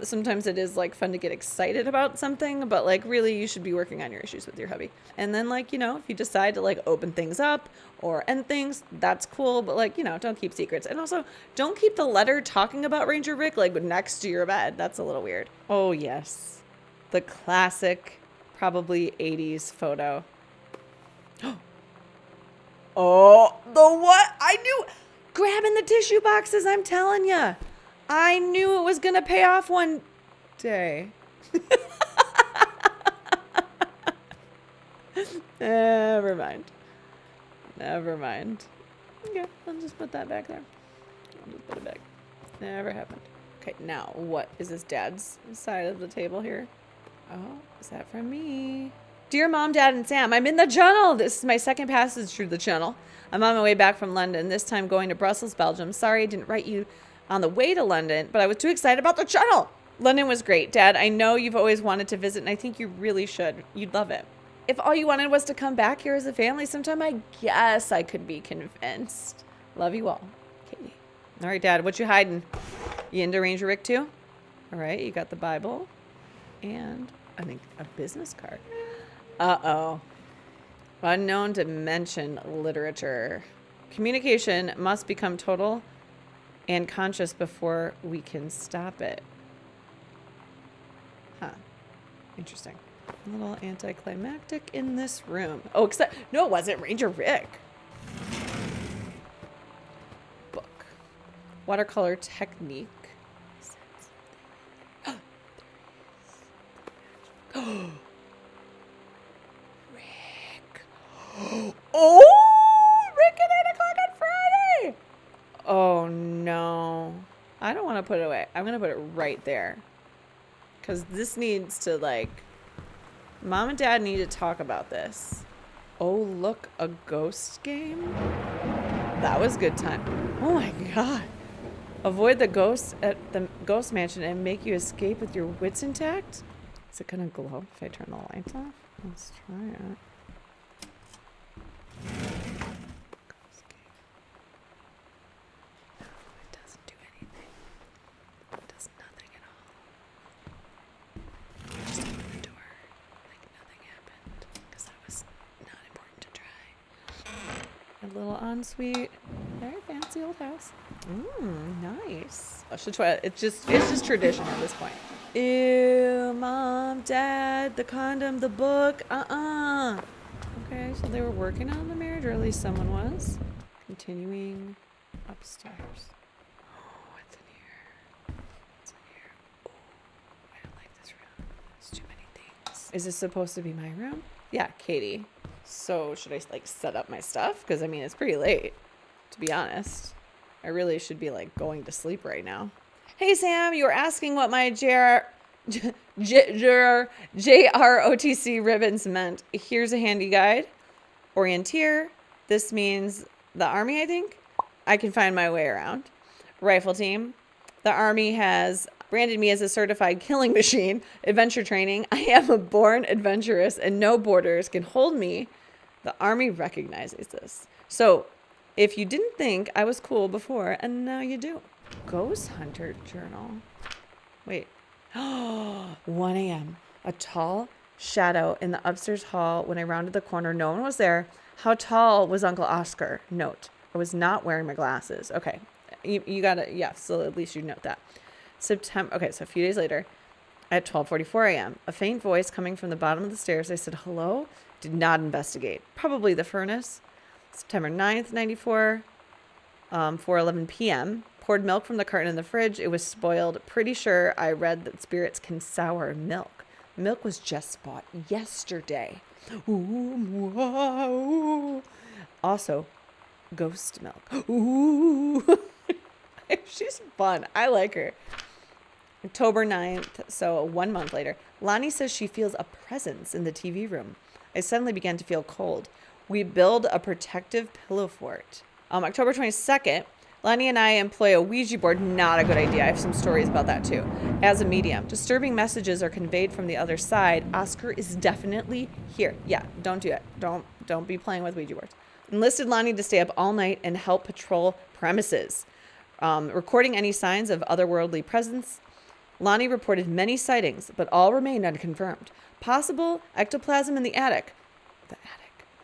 Sometimes it is like fun to get excited about something, but like really you should be working on your issues with your hubby. And then like, you know, if you decide to like open things up or end things, that's cool. But like, you know, don't keep secrets. And also don't keep the letter talking about Ranger Rick like next to your bed. That's a little weird. Oh yes. The classic, probably 80s photo. Oh, the what? I knew. Grabbing the tissue boxes, I'm telling you. I knew it was going to pay off one day. Never mind. Never mind. Okay, I'll just put that back there. I'll just put it back. Never happened. Okay, now what is this dad's side of the table here? Oh, is that from me? Dear Mom, Dad, and Sam, I'm in the channel. This is my second passage through the channel. I'm on my way back from London, this time going to Brussels, Belgium. Sorry I didn't write you on the way to London, but I was too excited about the channel. London was great. Dad, I know you've always wanted to visit, and I think you really should. You'd love it. If all you wanted was to come back here as a family sometime, I guess I could be convinced. Love you all. Katie. All right, Dad, what you hiding? You into Ranger Rick too? All right, you got the Bible and I think a business card. Uh-oh. Unknown dimension literature. Communication must become total and conscious before we can stop it. Huh. Interesting. A little anticlimactic in this room. Oh, except, no, it wasn't Ranger Rick. Book. Watercolor technique. Rick. Oh, Rick at 8 o'clock on Friday. Oh, no. I don't want to put it away. I'm going to put it right there. Because this needs to, like, Mom and Dad need to talk about this. Oh, look, a ghost game? That was a good time. Oh, my God. Avoid the ghosts at the ghost mansion and make you escape with your wits intact? Is it going to glow if I turn the lights off? Let's try it. Ghost game. No, it doesn't do anything. It does nothing at all. I just opened the door like nothing happened because that was not important to try. A little ensuite. Very fancy old house. Nice. I should try it. It's just tradition at this point. Ew, Mom, Dad, the condom, the book. Okay, so they were working on the marriage, or at least someone was. Continuing upstairs. Oh, what's in here? What's in here? Oh, I don't like this room. There's too many things. Is this supposed to be my room? Yeah, Katie. So should I like set up my stuff? Because I mean, it's pretty late, to be honest. I really should be like going to sleep right now. Hey, Sam, you were asking what my JROTC ribbons meant. Here's a handy guide. Orienteer. This means the Army, I think. I can find my way around. Rifle team. The Army has branded me as a certified killing machine. Adventure training. I am a born adventurous and no borders can hold me. The Army recognizes this. So if you didn't think I was cool before, and now you do. Ghost Hunter Journal. Wait. 1 a.m. A tall shadow in the upstairs hall. When I rounded the corner, no one was there. How tall was Uncle Oscar? Note. I was not wearing my glasses. Okay. You gotta, yeah, so at least you note that. September. Okay, so a few days later, at 12:44 a.m., a faint voice coming from the bottom of the stairs. I said, hello? Did not investigate. Probably the furnace. September 9th, 94, 4:11 p.m. Poured milk from the carton in the fridge. It was spoiled. Pretty sure I read that spirits can sour milk. Milk was just bought yesterday. Ooh, wow. Also, ghost milk. Ooh. She's fun. I like her. October 9th, so 1 month later. Lonnie says she feels a presence in the TV room. I suddenly began to feel cold. We build a protective pillow fort. October 22nd, Lonnie and I employ a Ouija board. Not a good idea. I have some stories about that too. As a medium, disturbing messages are conveyed from the other side. Oscar is definitely here. Yeah, don't do it. Don't be playing with Ouija boards. Enlisted Lonnie to stay up all night and help patrol premises. Recording any signs of otherworldly presence. Lonnie reported many sightings, but all remained unconfirmed. Possible ectoplasm in the attic.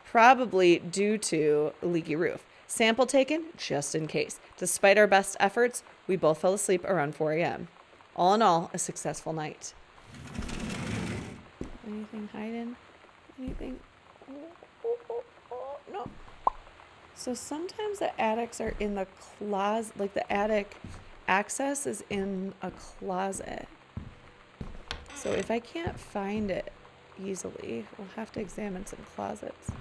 Probably due to a leaky roof. Sample taken, just in case. Despite our best efforts, we both fell asleep around 4 a.m. All in all, a successful night. Anything hiding? Anything? No. So sometimes the attics are in the closet, like the attic access is in a closet. So if I can't find it easily, we'll have to examine some closets.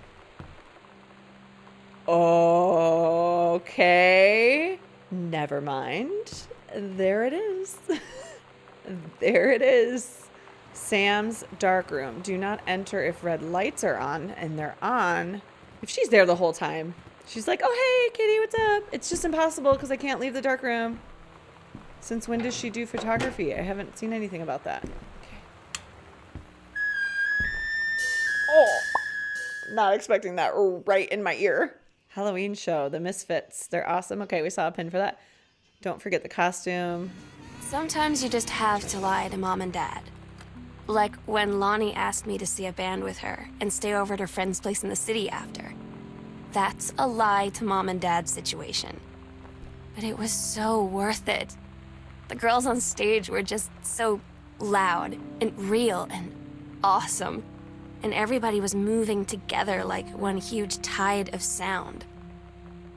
Okay. Never mind. There it is. There it is. Sam's dark room. Do not enter if red lights are on, and they're on. If she's there the whole time, she's like, oh, hey, Kitty, what's up? It's just impossible because I can't leave the dark room. Since when does she do photography? I haven't seen anything about that. Okay. Oh, not expecting that right in my ear. Halloween show, the Misfits. They're awesome. Okay, we saw a pin for that. Don't forget the costume. Sometimes you just have to lie to Mom and Dad. Like when Lonnie asked me to see a band with her and stay over at her friend's place in the city after. That's a lie to Mom and Dad's situation. But it was so worth it. The girls on stage were just so loud and real and awesome. And everybody was moving together like one huge tide of sound.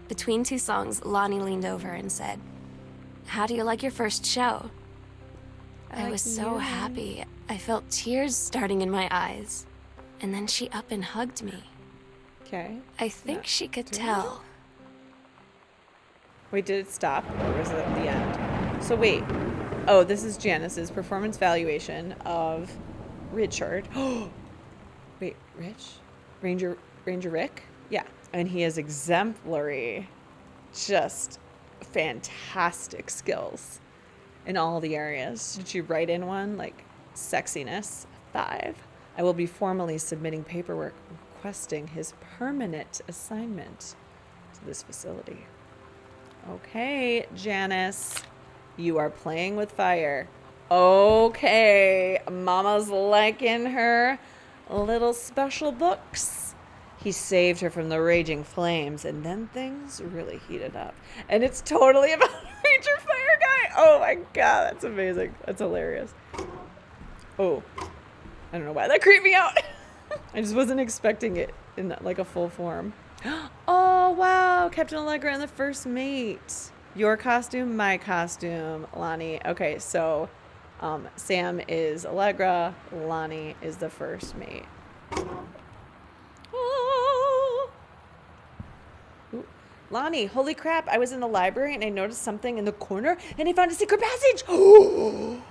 Between two songs, Lonnie leaned over and said, "How do you like your first show?" I was so happy. I felt tears starting in my eyes. And then she up and hugged me. Okay. I think she could tell. Wait, did it stop or was it at the end? So wait. Oh, this is Janice's performance valuation of Richard. Wait, Ranger Rick? Yeah. And he has exemplary, just fantastic skills in all the areas. Did you write in one? Like sexiness, 5. I will be formally submitting paperwork requesting his permanent assignment to this facility. Okay, Janice, you are playing with fire. Okay, Mama's liking her little special books. He saved her from the raging flames, and then things really heated up. And it's totally about Ranger Fire Guy. Oh my God, that's amazing. That's hilarious. Oh, I don't know why that creeped me out. I just wasn't expecting it in that, like a full form. Oh, wow. Captain Allegra and the First Mate. Your costume, my costume, Lonnie. Okay, so Sam is Allegra. Lonnie is the First Mate. Oh. Ooh. Lonnie, holy crap. I was in the library and I noticed something in the corner and I found a secret passage. And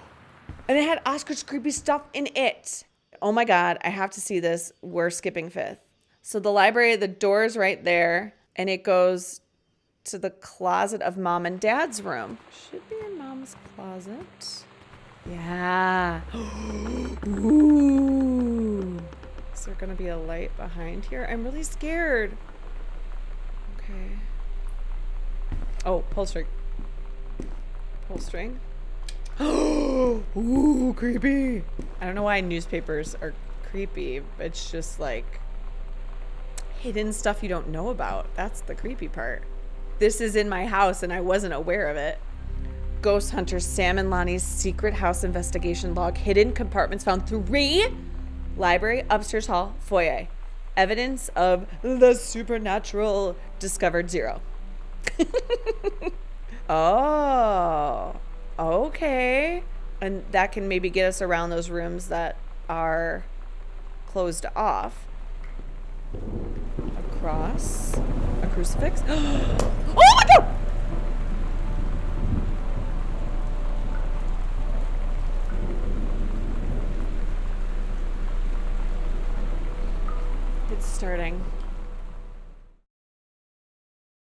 it had Oscar's creepy stuff in it. Oh my God, I have to see this. We're skipping 5th. So the library, the door's right there, and it goes to the closet of Mom and Dad's room. Should be in Mom's closet. Yeah. Ooh. Is there gonna be a light behind here? I'm really scared. Okay. Oh, pull string. Pull string. Ooh, creepy. I don't know why newspapers are creepy. It's just like hidden stuff you don't know about. That's the creepy part. This is in my house and I wasn't aware of it. Ghost hunters Sam and Lonnie's secret house investigation log. Hidden compartments found 3. Library, upstairs hall, foyer. Evidence of the supernatural discovered 0. Oh, okay. And that can maybe get us around those rooms that are closed off. A cross, a crucifix. Oh my God! It's starting.